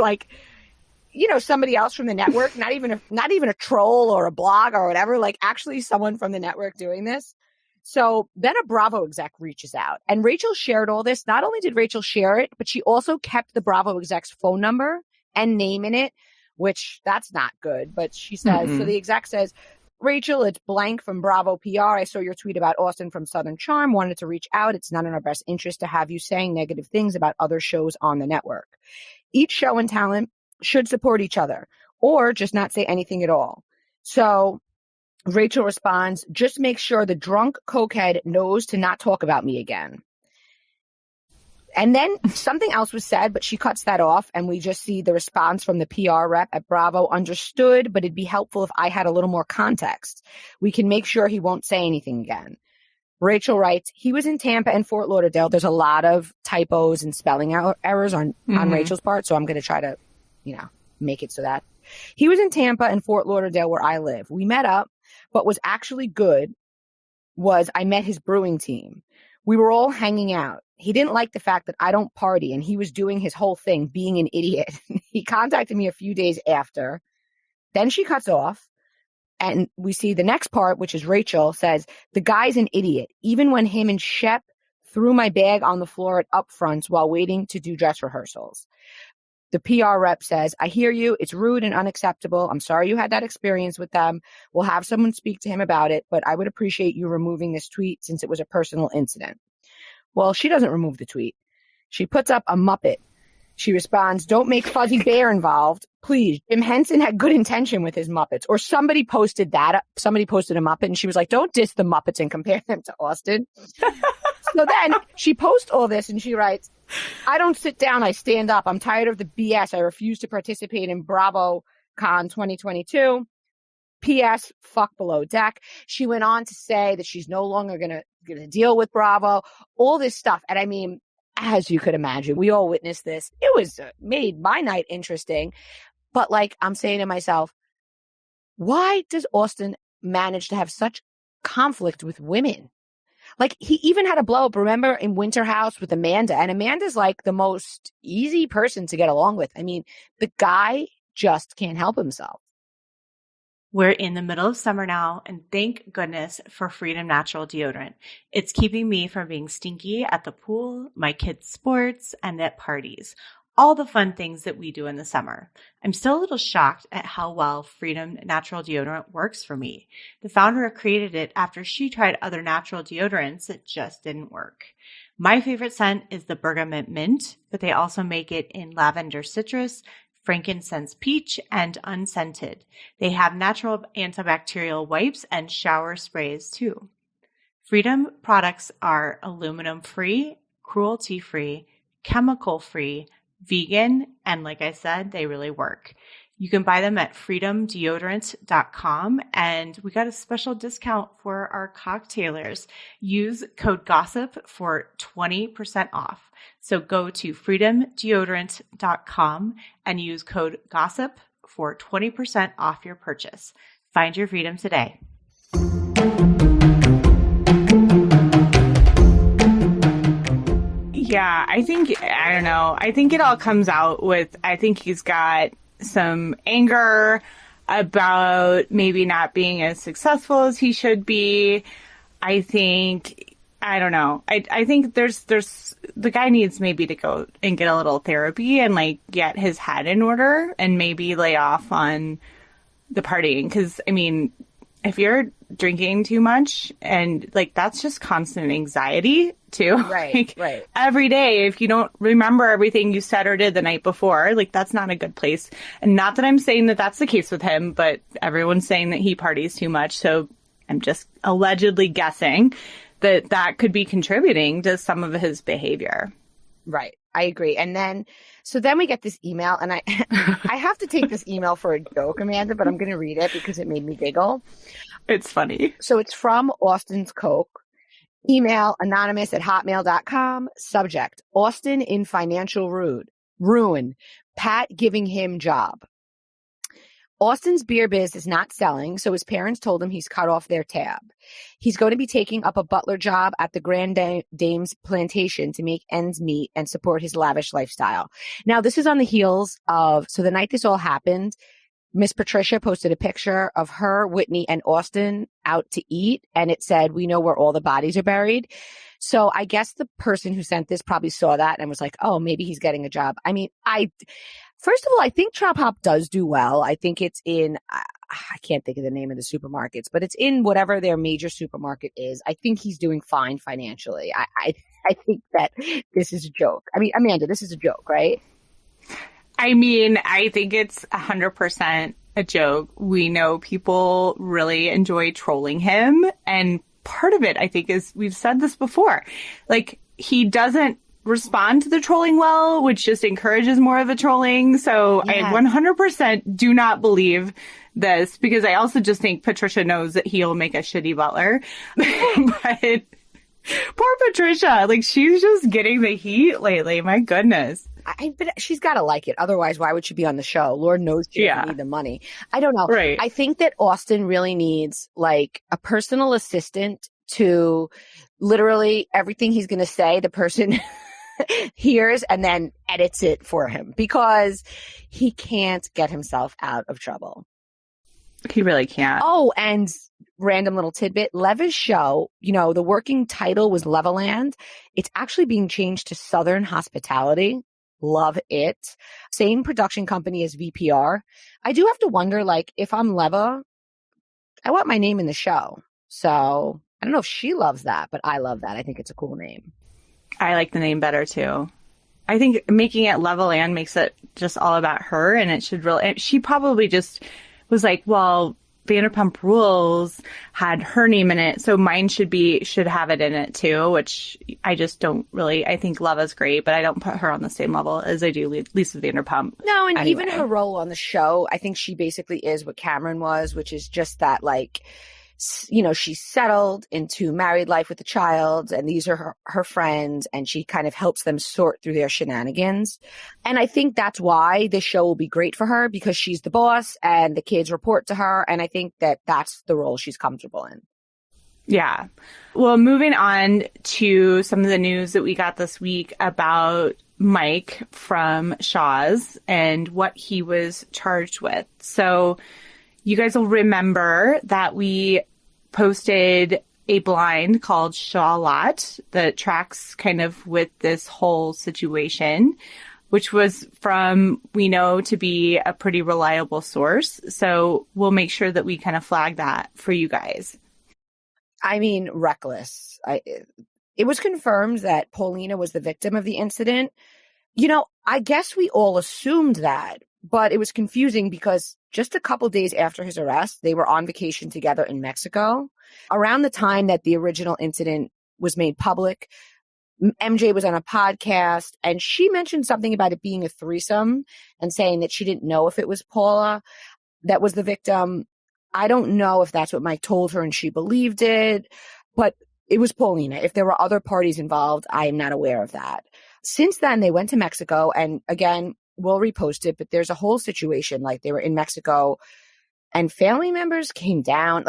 somebody else from the network, not even a troll or a blog or whatever, actually someone from the network doing this. So then a Bravo exec reaches out, and Rachel shared all this. Not only did Rachel share it, but she also kept the Bravo exec's phone number and name in it, which that's not good. But she says, So the exec says, "Rachel, it's blank from Bravo PR. I saw your tweet about Austin from Southern Charm. Wanted to reach out. It's not in our best interest to have you saying negative things about other shows on the network. Each show and talent should support each other, or just not say anything at all." So Rachel responds, "Just make sure the drunk cokehead knows to not talk about me again." And then something else was said, but she cuts that off, and we just see the response from the PR rep at Bravo. "Understood, but it'd be helpful if I had a little more context. We can make sure he won't say anything again." Rachel writes, "He was in Tampa and Fort Lauderdale." There's a lot of typos and spelling errors on Rachel's part, so I'm going to try to, make it so that. "He was in Tampa and Fort Lauderdale where I live. We met up. What was actually good was I met his brewing team. We were all hanging out. He didn't like the fact that I don't party, and he was doing his whole thing, being an idiot. He contacted me a few days after. Then she cuts off, and we see the next part, which is Rachel says, the guy's an idiot. Even when him and Shep threw my bag on the floor at Upfronts while waiting to do dress rehearsals. The PR rep says, I hear you. It's rude and unacceptable. I'm sorry you had that experience with them. We'll have someone speak to him about it, but I would appreciate you removing this tweet since it was a personal incident. Well, she doesn't remove the tweet. She puts up a Muppet. She responds, don't make Fuzzy Bear involved. Please. Jim Henson had good intention with his Muppets. Or somebody posted that. Somebody posted a Muppet and she was like, don't diss the Muppets and compare them to Austin. So then she posts all this and she writes, I don't sit down, I stand up. I'm tired of the BS. I refuse to participate in BravoCon 2022. P.S. Fuck Below Deck. She went on to say that she's no longer going to deal with Bravo, all this stuff. And I mean, as you could imagine, we all witnessed this. It was made my night interesting. But like I'm saying to myself, why does Austin manage to have such conflict with women? Like he even had a blow up, remember, in Winter House with Amanda. And Amanda's like the most easy person to get along with. I mean, the guy just can't help himself. We're in the middle of summer now, and thank goodness for Freedom Natural deodorant. It's keeping me from being stinky at the pool, my kids' sports, and at parties. All the fun things that we do in the summer. I'm still a little shocked at how well Freedom Natural deodorant works for me. The founder created it after she tried other natural deodorants that just didn't work. My favorite scent is the Bergamot Mint, but they also make it in lavender citrus, frankincense peach, and unscented. They have natural antibacterial wipes and shower sprays too. Freedom products are aluminum-free, cruelty-free, chemical-free, vegan, and like I said, they really work. You can buy them at freedomdeodorant.com, and we got a special discount for our cocktailers. Use code GOSSIP for 20% off. So go to freedomdeodorant.com and use code GOSSIP for 20% off your purchase. Find your freedom today. Yeah, I think it all comes out with, I think he's got some anger about maybe not being as successful as he should be. I think there's the guy needs maybe to go and get a little therapy and like get his head in order and maybe lay off on the partying. 'Cause I mean, if you're drinking too much and like, that's just constant anxiety too. Right. Like, right. Every day, if you don't remember everything you said or did the night before, like that's not a good place. And not that I'm saying that that's the case with him, but everyone's saying that he parties too much. So I'm just allegedly guessing that that could be contributing to some of his behavior. Right. I agree. And then we get this email, and I have to take this email for a joke, Amanda, but I'm going to read it because it made me giggle. It's funny. So it's from Austin's Coke. Email anonymous@hotmail.com. Subject: Austin in financial ruin. Pat giving him job. Austin's beer biz is not selling, so his parents told him he's cut off their tab. He's going to be taking up a butler job at the Grand Dame's plantation to make ends meet and support his lavish lifestyle. Now, this is on the heels of, so the night this all happened, Miss Patricia posted a picture of her, Whitney, and Austin out to eat, and it said, we know where all the bodies are buried. So I guess the person who sent this probably saw that and was like, oh, maybe he's getting a job. I mean, first of all, I think Trop Hop does do well. I think it's in, I can't think of the name of the supermarkets, but it's in whatever their major supermarket is. I think he's doing fine financially. I think that this is a joke. I mean, Amanda, this is a joke, right? I mean, I think it's 100% a joke. We know people really enjoy trolling him. And part of it, I think, is, we've said this before, like, he doesn't respond to the trolling well, which just encourages more of the trolling. So yes. I 100% do not believe this, because I also just think Patricia knows that he'll make a shitty butler. But poor Patricia, like, she's just getting the heat lately. My goodness. But she's got to like it. Otherwise, why would she be on the show? Lord knows she doesn't need the money. I don't know. Right. I think that Austin really needs like a personal assistant to literally everything he's going to say, the person hears and then edits it for him because he can't get himself out of trouble. He really can't. Oh, and random little tidbit, Leva's show, the working title was Levaland. It's actually being changed to Southern Hospitality. Love it. Same production company as VPR. I do have to wonder, if I'm Leva, I want my name in the show. So I don't know if she loves that, but I love that. I think it's a cool name. I like the name better too. I think making it Levaland makes it just all about her, and it should really. She probably just was like, well, Vanderpump Rules had her name in it, so mine should have it in it too. Which I just don't really. I think Leva's great, but I don't put her on the same level as I do Lisa Vanderpump. No, and even her role on the show, I think she basically is what Cameron was, which is just that she's settled into married life with a child, and these are her friends, and she kind of helps them sort through their shenanigans. And I think that's why this show will be great for her, because she's the boss and the kids report to her. And I think that that's the role she's comfortable in. Yeah. Well, moving on to some of the news that we got this week about Mike from Shaw's and what he was charged with. So you guys will remember that we posted a blind called Shaw Lot that tracks kind of with this whole situation, which was from, we know, to be a pretty reliable source. So we'll make sure that we kind of flag that for you guys. I mean, reckless. It was confirmed that Paulina was the victim of the incident. I guess we all assumed that, but it was confusing because just a couple days after his arrest, they were on vacation together in Mexico. Around the time that the original incident was made public, MJ was on a podcast and she mentioned something about it being a threesome and saying that she didn't know if it was Paula that was the victim. I don't know if that's what Mike told her and she believed it, but it was Paulina. If there were other parties involved, I am not aware of that. Since then, they went to Mexico, and again, we'll repost it, but there's a whole situation. They were in Mexico and family members came down.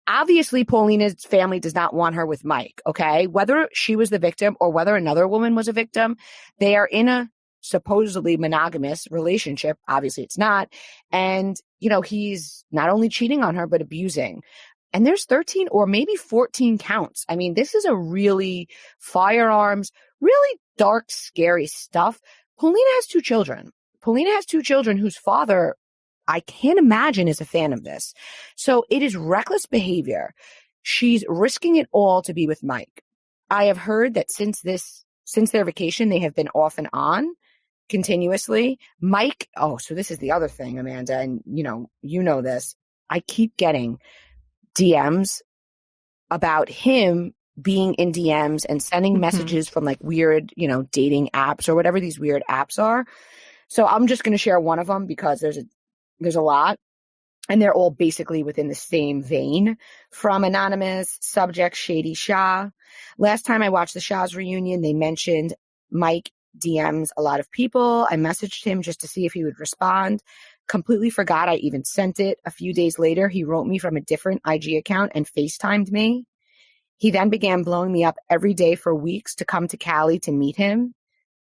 Obviously, Paulina's family does not want her with Mike, okay? Whether she was the victim or whether another woman was a victim, they are in a supposedly monogamous relationship. Obviously, it's not. And, he's not only cheating on her, but abusing. And there's 13 or maybe 14 counts. I mean, this is a really firearms, really dark, scary stuff. Paulina has two children. Whose father, I can't imagine, is a fan of this. So it is reckless behavior. She's risking it all to be with Mike. I have heard that since their vacation, they have been off and on continuously. Mike, so this is the other thing, Amanda, and you know this. I keep getting DMs about him being in DMs and sending messages from weird, dating apps or whatever these weird apps are. So I'm just going to share one of them because there's a lot, and they're all basically within the same vein. From anonymous subject Shady Shah. Last time I watched the Shah's reunion, they mentioned Mike DMs a lot of people. I messaged him just to see if he would respond. Completely forgot I even sent it. A few days later, he wrote me from a different IG account and FaceTimed me. He then began blowing me up every day for weeks to come to Cali to meet him.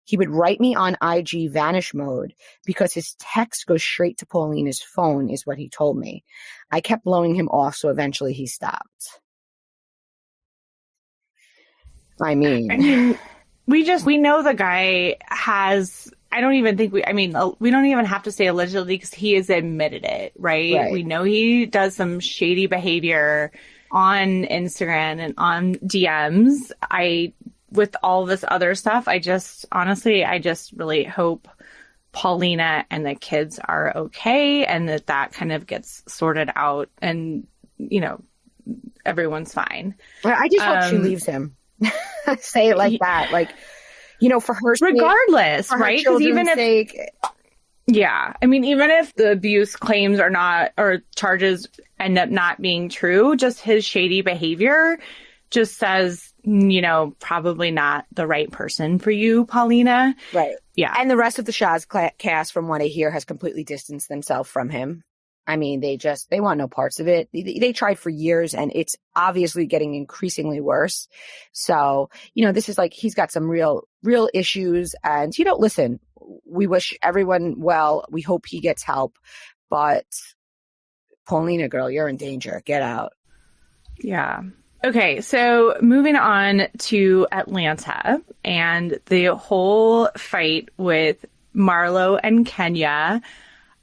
He would write me on IG vanish mode because his text goes straight to Paulina's phone, is what he told me. I kept blowing him off, so eventually he stopped. I mean, we know the guy has, we don't even have to say allegedly because he has admitted it, right? We know he does some shady behavior on Instagram and on DMs. With all this other stuff, I just really hope Paulina and the kids are okay and that kind of gets sorted out and, everyone's fine. I just hope she leaves him. Say it like that. For her sake, regardless, right? Because even if yeah, I mean, even if the abuse claims are not, or charges end up not being true, just his shady behavior just says, probably not the right person for you, Paulina. Right. Yeah. And the rest of the Shah's cast, from what I hear, has completely distanced themselves from him. I mean, they want no parts of it. They tried for years, and it's obviously getting increasingly worse. So, this is like, he's got some real issues. And, listen, we wish everyone well. We hope he gets help. But Paulina, girl, you're in danger. Get out. Yeah. Okay, so moving on to Atlanta and the whole fight with Marlo and Kenya.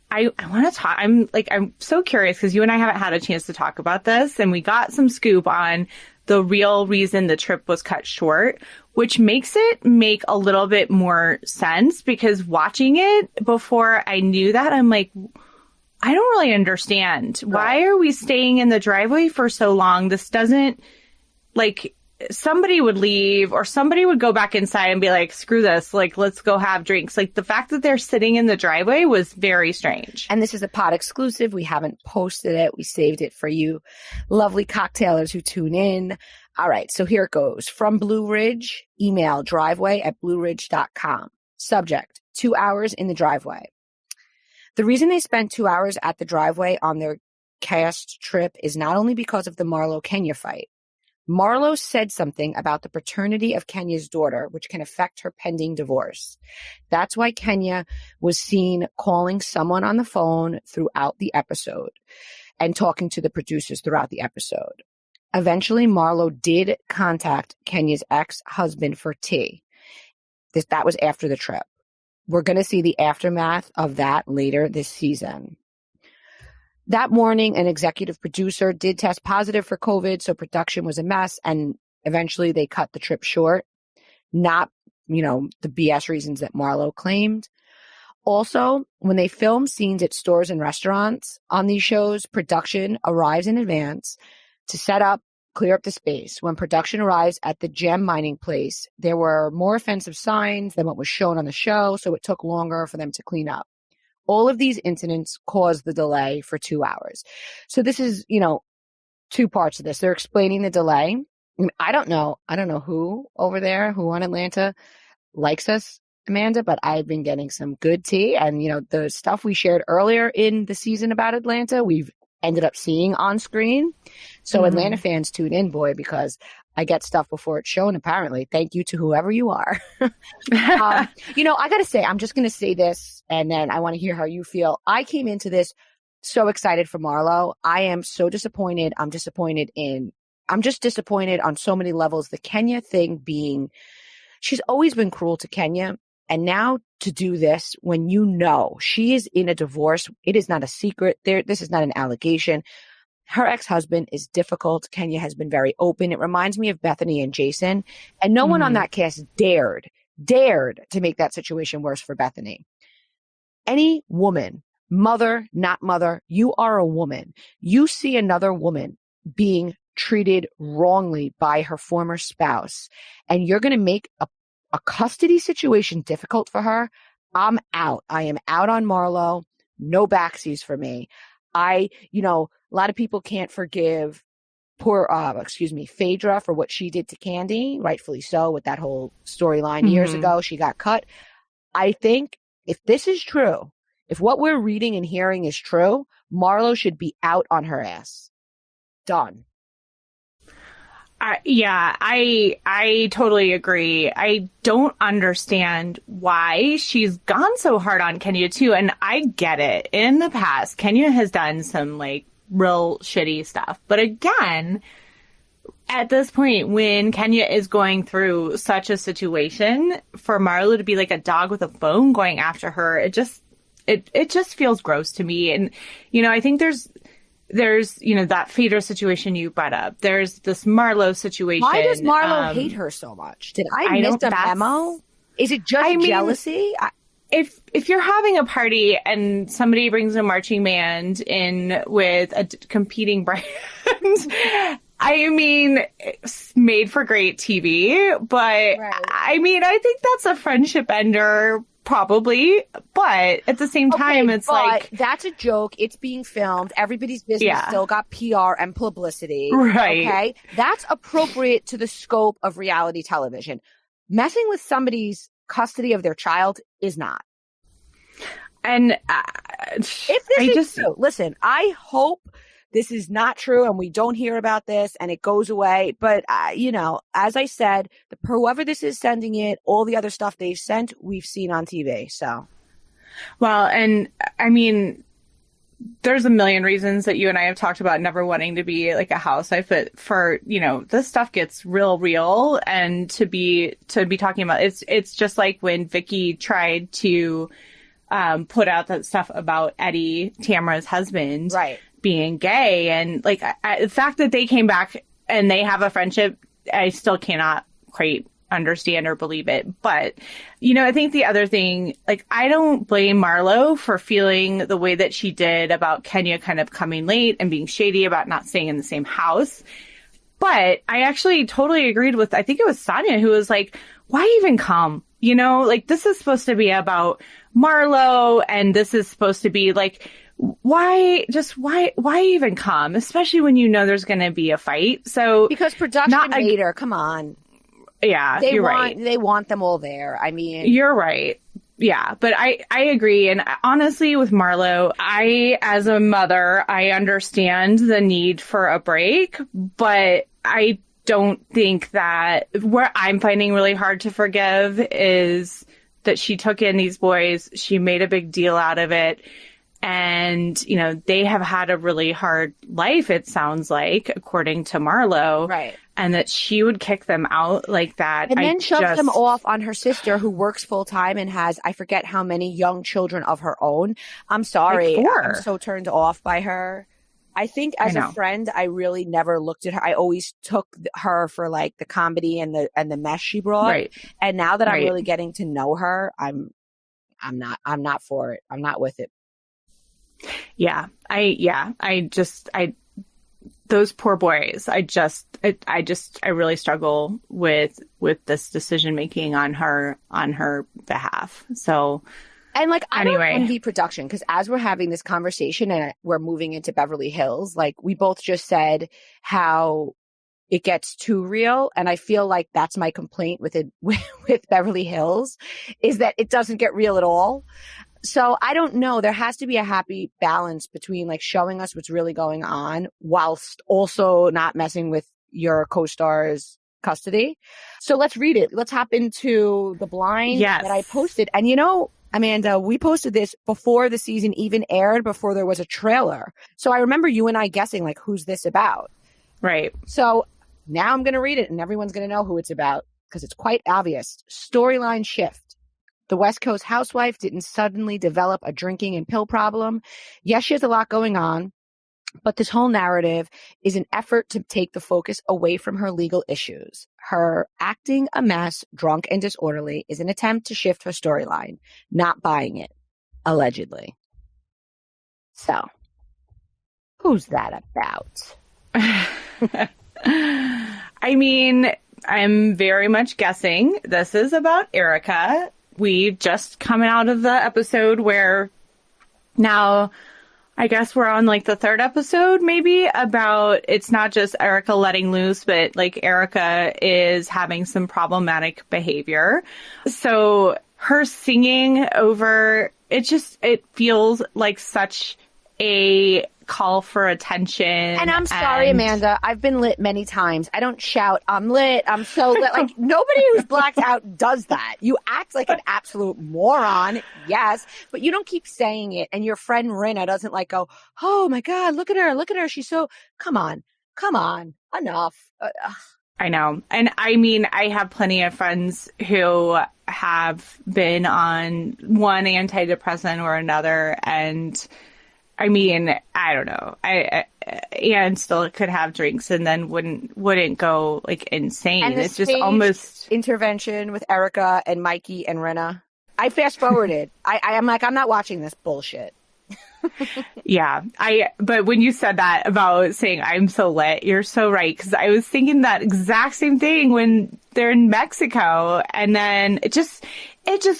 I want to talk. I'm so curious because you and I haven't had a chance to talk about this, and we got some scoop on the real reason the trip was cut short, which makes it make a little bit more sense, because watching it before I knew that, I'm like, I don't really understand. Right. Why are we staying in the driveway for so long? This doesn't, like, somebody would leave or somebody would go back inside and be like, screw this, like, let's go have drinks. Like, the fact that they're sitting in the driveway was very strange. And this is a pod exclusive. We haven't posted it. We saved it for you lovely cocktailers who tune in. All right, so here it goes. From Blue Ridge, email driveway@blueridge.com. Subject, 2 hours in the driveway. The reason they spent 2 hours at the driveway on their cast trip is not only because of the Marlo-Kenya fight. Marlo said something about the paternity of Kenya's daughter, which can affect her pending divorce. That's why Kenya was seen calling someone on the phone throughout the episode and talking to the producers throughout the episode. Eventually, Marlo did contact Kenya's ex-husband for tea. That was after the trip. We're going to see the aftermath of that later this season. That morning, an executive producer did test positive for COVID, so production was a mess, and eventually they cut the trip short. Not, the BS reasons that Marlo claimed. Also, when they film scenes at stores and restaurants on these shows, production arrives in advance to set up, clear up the space. When production arrives at the gem mining place, there were more offensive signs than what was shown on the show, so it took longer for them to clean up. All of these incidents caused the delay for 2 hours. So this is, two parts of this. They're explaining the delay. I don't know who over there, who on Atlanta likes us, Amanda, but I've been getting some good tea. And, the stuff we shared earlier in the season about Atlanta, we've ended up seeing on screen. So Atlanta fans tune in, boy, because I get stuff before it's shown, apparently. Thank you to whoever you are. I got to say, I'm just going to say this, and then I want to hear how you feel. I came into this so excited for Marlo. I am so disappointed. I'm just disappointed on so many levels. The Kenya thing being, she's always been cruel to Kenya. And now to do this when she is in a divorce, it is not a secret. This is not an allegation. Her ex-husband is difficult. Kenya has been very open. It reminds me of Bethany and Jason. And no one on that cast dared to make that situation worse for Bethany. Any woman, mother, not mother, you are a woman. You see another woman being treated wrongly by her former spouse, and you're going to make a custody situation difficult for her. I'm out. I am out on Marlo. No backsies for me. A lot of people can't forgive Phaedra for what she did to Kandi, rightfully so, with that whole storyline years ago. She got cut. I think if this is true, if what we're reading and hearing is true, Marlo should be out on her ass. Done. I totally agree. I don't understand why she's gone so hard on Kenya too. And I get it. In the past, Kenya has done some real shitty stuff. But again, at this point, when Kenya is going through such a situation, for Marlo to be like a dog with a bone going after her, it just feels gross to me. And, I think there's that Phaedra situation you brought up. There's this Marlo situation. Why does Marlo hate her so much? Did I miss a memo? Is it just jealousy? If you're having a party and somebody brings a marching band in with a competing brand, it's made for great TV, but right. I think that's a friendship ender. Probably, but at the same time, that's a joke. It's being filmed. Everybody's business still got PR and publicity. Right. Okay. That's appropriate to the scope of reality television. Messing with somebody's custody of their child is not. And if this is true, listen, I hope this is not true and we don't hear about this and it goes away. But, you know, as I said, whoever this is sending it, all the other stuff they've sent, we've seen on TV. So, well, and I mean, there's a million reasons that you and I have talked about never wanting to be like a housewife, but for, you know, this stuff gets real, and to be talking about it's just like when Vicky tried to put out that stuff about Eddie, Tamara's husband, right, being gay, and like the fact that they came back and they have a friendship, I still cannot quite understand or believe it. But, you know, I think the other thing, like, I don't blame Marlo for feeling the way that she did about Kenya kind of coming late and being shady about not staying in the same house. But I actually totally agreed with, I think it was Sonia, who was like, why even come? You know, like, this is supposed to be about Marlo, and this is supposed to be like, why even come? Especially when you know there's going to be a fight. So because production made her, come on. Yeah, you're right. They want them all there. I mean, you're right. Yeah, but I agree. And honestly, with Marlo, as a mother, I understand the need for a break, but I don't think that where I'm finding really hard to forgive is that she took in these boys. She made a big deal out of it. And, you know, they have had a really hard life, it sounds like, according to Marlo. Right. And that she would kick them out like that. And then shove them off on her sister, who works full time and has, I forget how many young children of her own. I'm sorry. Like 4. I'm so turned off by her. I think as a friend, I really never looked at her. I always took her for like the comedy and the mess she brought. Right. And now that I'm really getting to know her, I'm not for it. I'm not with it. Yeah. Those poor boys. I really struggle with this decision making on her behalf. So, and like, anyway. I don't envy production, because as we're having this conversation and we're moving into Beverly Hills, like, we both just said how it gets too real. And I feel like that's my complaint with Beverly Hills, is that it doesn't get real at all. So I don't know. There has to be a happy balance between like showing us what's really going on whilst also not messing with your co-star's custody. So let's read it. Let's hop into the blind that I posted. And you know, Amanda, we posted this before the season even aired, before there was a trailer. So I remember you and I guessing like, who's this about? Right. So now I'm going to read it and everyone's going to know who it's about, because it's quite obvious. Storyline shift. The West Coast housewife didn't suddenly develop a drinking and pill problem. Yes, she has a lot going on, but this whole narrative is an effort to take the focus away from her legal issues. Her acting a mess, drunk and disorderly, is an attempt to shift her storyline. Not buying it, allegedly. So, who's that about? I mean, I'm very much guessing this is about Erica. We just coming out of the episode where now I guess we're on like the 3rd episode, maybe, about it's not just Erica letting loose, but like Erica is having some problematic behavior. So her singing over it feels like such a call for attention. And I'm sorry, Amanda, I've been lit many times. I don't shout, I'm lit, I'm so lit. Like, nobody who's blacked out does that. You act like an absolute moron, yes, but you don't keep saying it. And your friend Rinna doesn't like go, oh my God, look at her. She's so, come on, enough. I know. And I mean, I have plenty of friends who have been on one antidepressant or another, and I mean, I don't know. Anne still could have drinks and then wouldn't go like insane. And it's just almost intervention with Erica and Mikey and Rinna. I fast forwarded. I'm like, I'm not watching this bullshit. Yeah. But when you said that about saying I'm so lit, you're so right. Because I was thinking that exact same thing when they're in Mexico, and then it just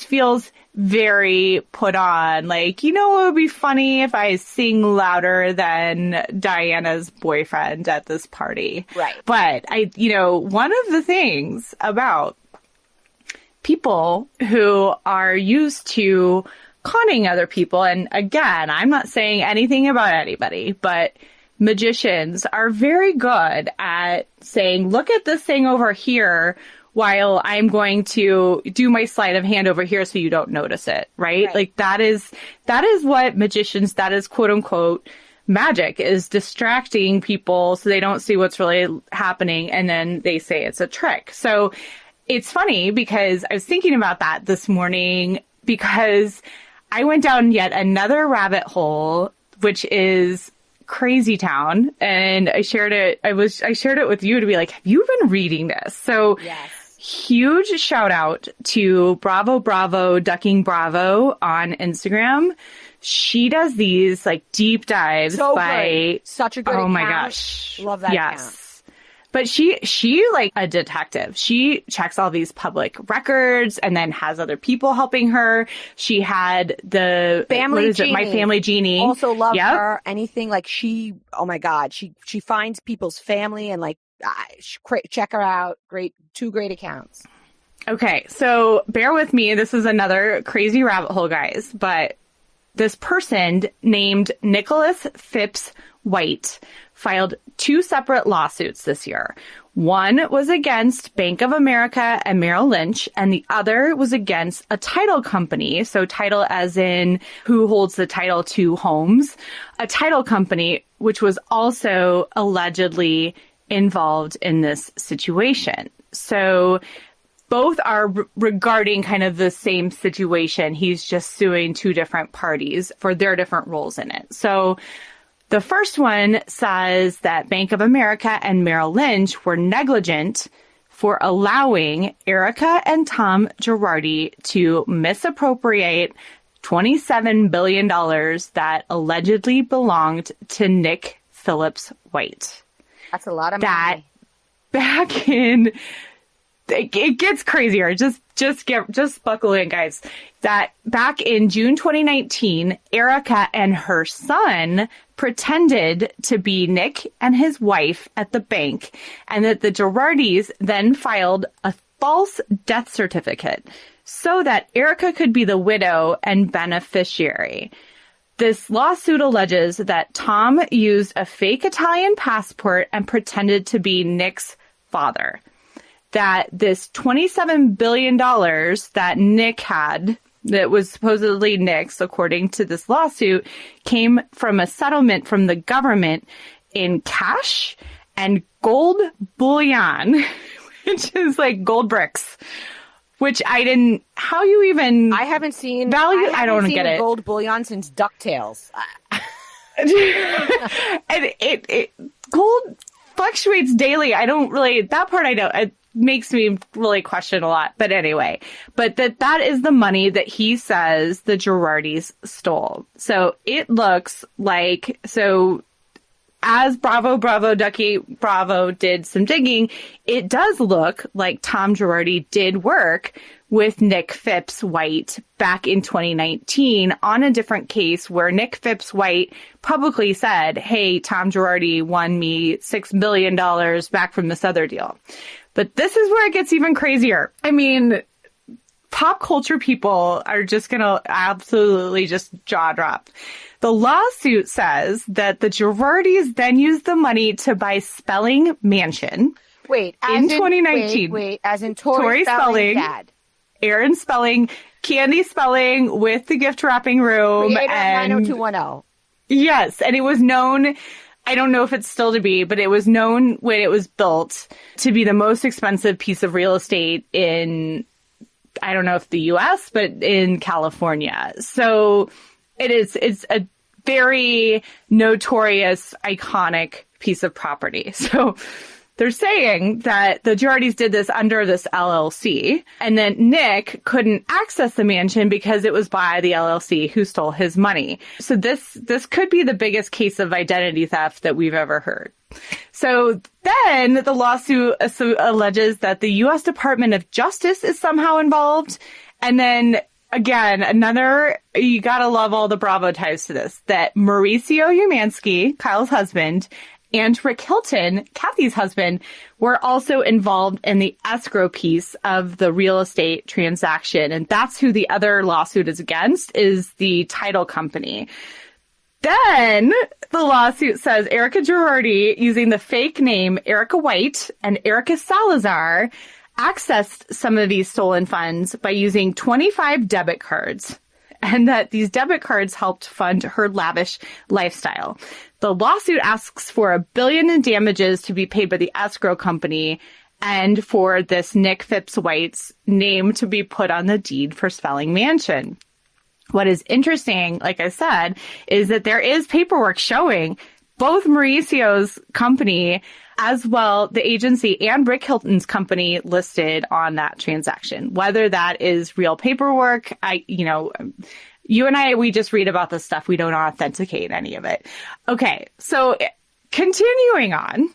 feels very put on. Like, you know, it would be funny if I sing louder than Diana's boyfriend at this party. Right. But one of the things about people who are used to conning other people. And again, I'm not saying anything about anybody, but magicians are very good at saying, look at this thing over here while I'm going to do my sleight of hand over here so you don't notice it, right? Like that is what magicians, that is quote unquote magic, is distracting people so they don't see what's really happening, and then they say it's a trick. So it's funny because I was thinking about that this morning, because I went down yet another rabbit hole, which is Crazy Town, and I shared it with you to be like, have you been reading this? So yes. Huge shout out to Bravo Ducking Bravo on Instagram. She does these like deep dives good. Such a good account. Oh my gosh. Love that account. But she like a detective. She checks all these public records and then has other people helping her. She had the Family Genie. My Family Genie. Also love her. Anything like oh my God, she finds people's family and like check her out. Two great accounts. Okay, so bear with me. This is another crazy rabbit hole, guys. But this person named Nicholas Phipps White filed 2 separate lawsuits this year. One was against Bank of America and Merrill Lynch, and the other was against a title company. So title as in who holds the title to homes. A title company, which was also allegedly involved in this situation. So both are regarding kind of the same situation. He's just suing 2 different parties for their different roles in it. So the first one says that Bank of America and Merrill Lynch were negligent for allowing Erica and Tom Girardi to misappropriate $27 billion that allegedly belonged to Nick Phillips White. That's a lot of money. Back in, it gets crazier. Just buckle in, guys. That back in June 2019, Erica and her son pretended to be Nick and his wife at the bank, and that the Girardis then filed a false death certificate so that Erica could be the widow and beneficiary. This lawsuit alleges that Tom used a fake Italian passport and pretended to be Nick's father. That this $27 billion that Nick had, that was supposedly Nick's, according to this lawsuit, came from a settlement from the government in cash and gold bullion, which is like gold bricks. Which I haven't seen value. I don't get it. Gold bullion since DuckTales. And it gold fluctuates daily. That part I don't, it makes me really question a lot. But anyway, that is the money that he says the Girardis stole. So it looks like, as Ducky Bravo did some digging, it does look like Tom Girardi did work with Nick Phipps White back in 2019 on a different case where Nick Phipps White publicly said, hey, Tom Girardi won me $6 billion back from this other deal. But this is where it gets even crazier. I mean, pop culture people are just going to absolutely just jaw drop. The lawsuit says that the Girardis then used the money to buy Spelling Mansion. In 2019. Wait, as in Tori Spelling, dad. Aaron Spelling, Candy Spelling with the gift wrapping room. Creator and 90210. Yes, and it was known, I don't know if it's still to be, but it was known when it was built to be the most expensive piece of real estate in, I don't know if the US, but in California. So it's a very notorious, iconic piece of property. So they're saying that the Girardis did this under this LLC, and then Nick couldn't access the mansion because it was by the LLC who stole his money. So this could be the biggest case of identity theft that we've ever heard. So then the lawsuit alleges that the U.S. Department of Justice is somehow involved. And then again, you gotta love all the Bravo ties to this, that Mauricio Umansky, Kyle's husband, and Rick Hilton, Kathy's husband, were also involved in the escrow piece of the real estate transaction. And that's who the other lawsuit is against, is the title company. Then the lawsuit says Erica Girardi, using the fake name Erica White and Erica Salazar, accessed some of these stolen funds by using 25 debit cards, and that these debit cards helped fund her lavish lifestyle. The lawsuit asks for $1 billion in damages to be paid by the escrow company and for this Nick Phipps White's name to be put on the deed for Spelling Mansion. What is interesting, like I said, is that there is paperwork showing both Mauricio's company as well the agency and Rick Hilton's company listed on that transaction. Whether that is real paperwork, you and I, we just read about this stuff. We don't authenticate any of it. Okay, so continuing on,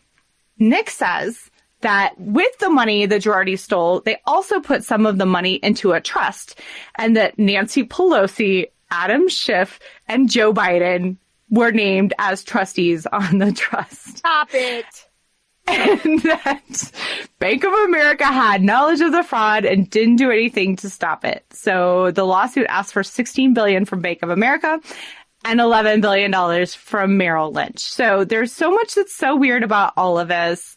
Nick says that with the money the Girardi stole, they also put some of the money into a trust, and that Nancy Pelosi, Adam Schiff, and Joe Biden were named as trustees on the trust. Stop it. And that Bank of America had knowledge of the fraud and didn't do anything to stop it. So the lawsuit asked for $16 billion from Bank of America and $11 billion from Merrill Lynch. So there's so much that's so weird about all of this.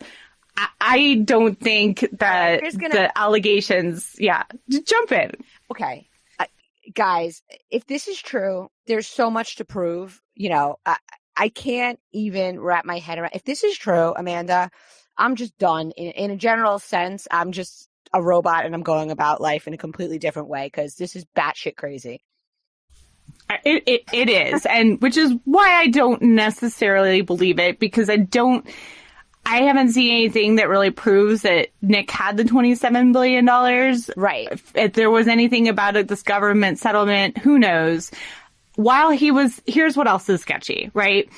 I don't think that the allegations, jump in. Okay. Guys, if this is true, there's so much to prove. I can't even wrap my head around. If this is true, Amanda, I'm just done. In a general sense, I'm just a robot and I'm going about life in a completely different way because this is batshit crazy. It is. And which is why I don't necessarily believe it, because I haven't seen anything that really proves that Nick had the $27 billion. Right. If there was anything about it, this government settlement, who knows? Here's what else is sketchy, right?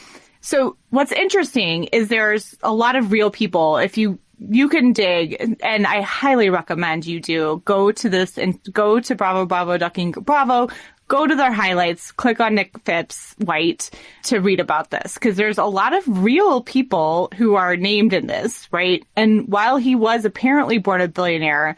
So what's interesting is there's a lot of real people. If you can dig, and I highly recommend you do, go to this and go to Bravo, Ducking Bravo, go to their highlights, click on Nick Phipps White to read about this, because there's a lot of real people who are named in this, right? And while he was apparently born a billionaire,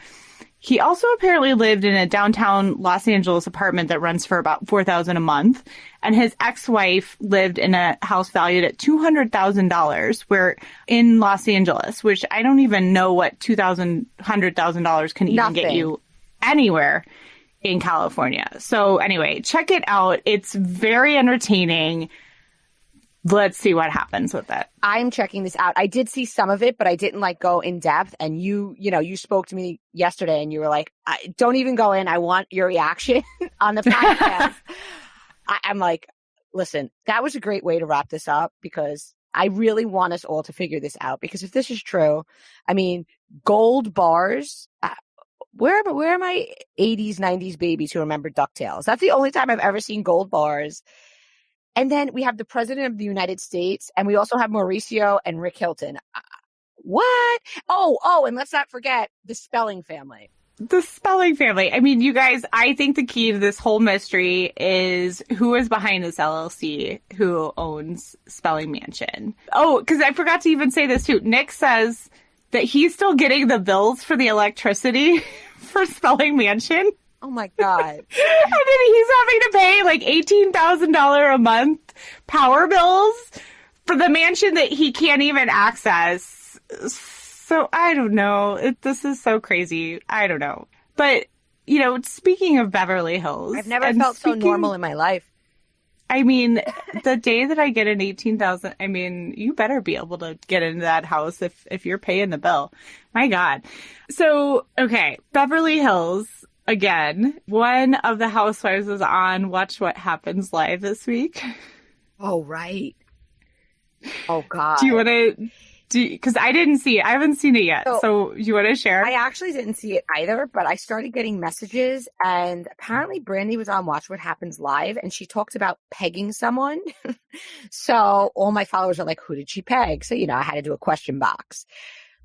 he also apparently lived in a downtown Los Angeles apartment that rents for about $4,000 a month. And his ex-wife lived in a house valued at $200,000 where in Los Angeles, which I don't even know what $100,000 can even get you anywhere in California. So anyway, check it out. It's very entertaining. Let's see what happens with it. I'm checking this out. I did see some of it, but I didn't go in depth. And you spoke to me yesterday and you were like, don't even go in. I want your reaction on the podcast. I'm like, listen, that was a great way to wrap this up because I really want us all to figure this out, because if this is true, I mean, gold bars, where are my 80s, 90s babies who remember DuckTales? That's the only time I've ever seen gold bars. And then we have the president of the United States, and we also have Mauricio and Rick Hilton. What? Oh, and let's not forget the Spelling family. The Spelling family. I mean, you guys, I think the key to this whole mystery is who is behind this LLC, who owns Spelling Mansion. Oh, because I forgot to even say this too. Nick says that he's still getting the bills for the electricity for Spelling Mansion. Oh my God. And then he's having to pay like $18,000 a month power bills for the mansion that he can't even access. So I don't know. This is so crazy. I don't know. But, speaking of Beverly Hills. I've never felt so normal in my life. I mean, the day that I get an $18,000, you better be able to get into that house if you're paying the bill. My God. So, okay, Beverly Hills. Again, one of the housewives was on Watch What Happens Live this week. Oh, right. Oh, God. Do you want to... Because I didn't see it. I haven't seen it yet. So you want to share? I actually didn't see it either, but I started getting messages, and apparently Brandy was on Watch What Happens Live, and she talked about pegging someone. So all my followers are like, who did she peg? So, I had to do a question box.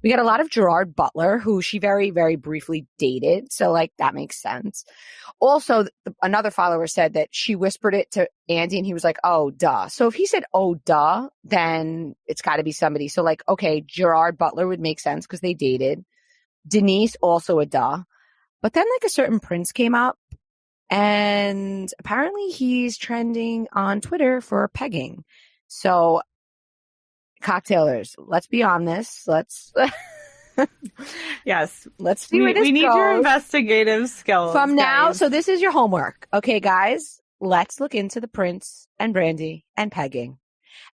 We got a lot of Gerard Butler, who she very, very briefly dated. So like that makes sense. Also, another follower said that she whispered it to Andy and he was like, oh, duh. So if he said, oh, duh, then it's got to be somebody. So like, okay, Gerard Butler would make sense because they dated. Denise, also a duh. But then like a certain prince came up and apparently he's trending on Twitter for pegging. So cocktailers, let's be on this. Yes. Let's see where this we need goes. your investigative skills. From now, guys. so this is your homework. Okay, guys, let's look into the Prince and Brandy and pegging.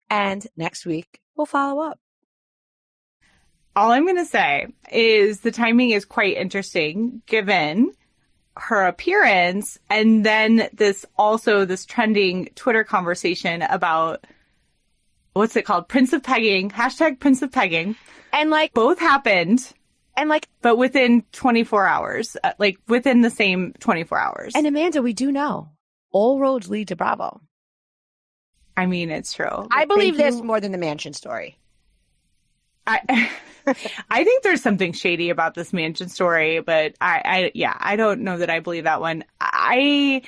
And next week, we'll follow up. All I'm going to say is the timing is quite interesting given her appearance and then this trending Twitter conversation about what's it called? Prince of Pegging, hashtag Prince of Pegging. And like both happened. And like, but within 24 hours, like within the same 24 hours. And Amanda, we do know all roads lead to Bravo. I mean, it's true. I believe this more than the mansion story. I think there's something shady about this mansion story, but I don't know that I believe that one. I'm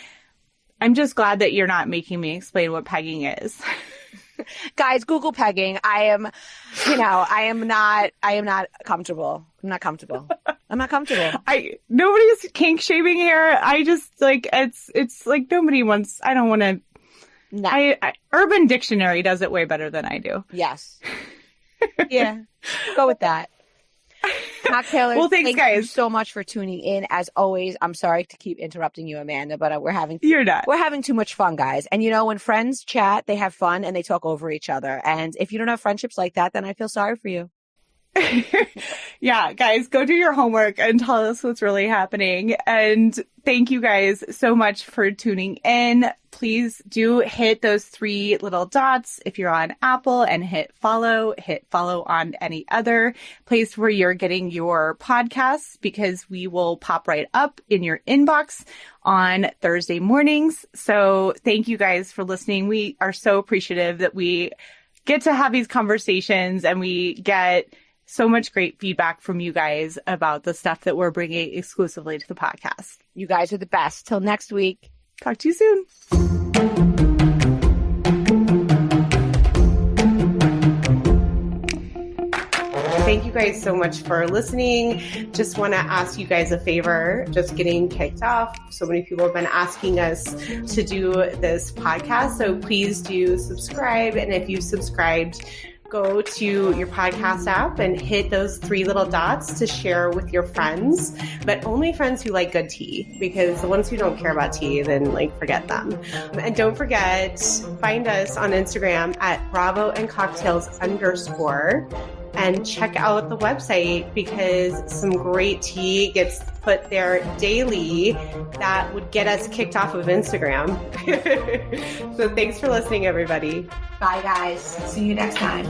just glad that you're not making me explain what pegging is. Guys, Google pegging. I am not comfortable. I'm not comfortable. Nobody's kink shaming here. I just like, it's like nobody wants, I don't want to. No. Urban Dictionary does it way better than I do. Yes. Yeah. Go with that. Cocktailers, well, thanks, guys. You so much for tuning in. As always, I'm sorry to keep interrupting you, Amanda, but we're having too much fun, guys. And when friends chat, they have fun and they talk over each other. And if you don't have friendships like that, then I feel sorry for you. Yeah, guys, go do your homework and tell us what's really happening. And thank you guys so much for tuning in. Please do hit those 3 little dots if you're on Apple and hit follow on any other place where you're getting your podcasts, because we will pop right up in your inbox on Thursday mornings. So thank you guys for listening. We are so appreciative that we get to have these conversations and we get so much great feedback from you guys about the stuff that we're bringing exclusively to the podcast. You guys are the best. Till next week. Talk to you soon. Thank you guys so much for listening. Just want to ask you guys a favor, just getting kicked off. So many people have been asking us to do this podcast. So please do subscribe. And if you've subscribed, go to your podcast app and hit those 3 little dots to share with your friends, but only friends who like good tea, because the ones who don't care about tea, then forget them. And don't forget, find us on Instagram at bravoandcocktails_, and check out the website because some great tea gets put there daily that would get us kicked off of Instagram. So thanks for listening, everybody. Bye, guys. See you next time.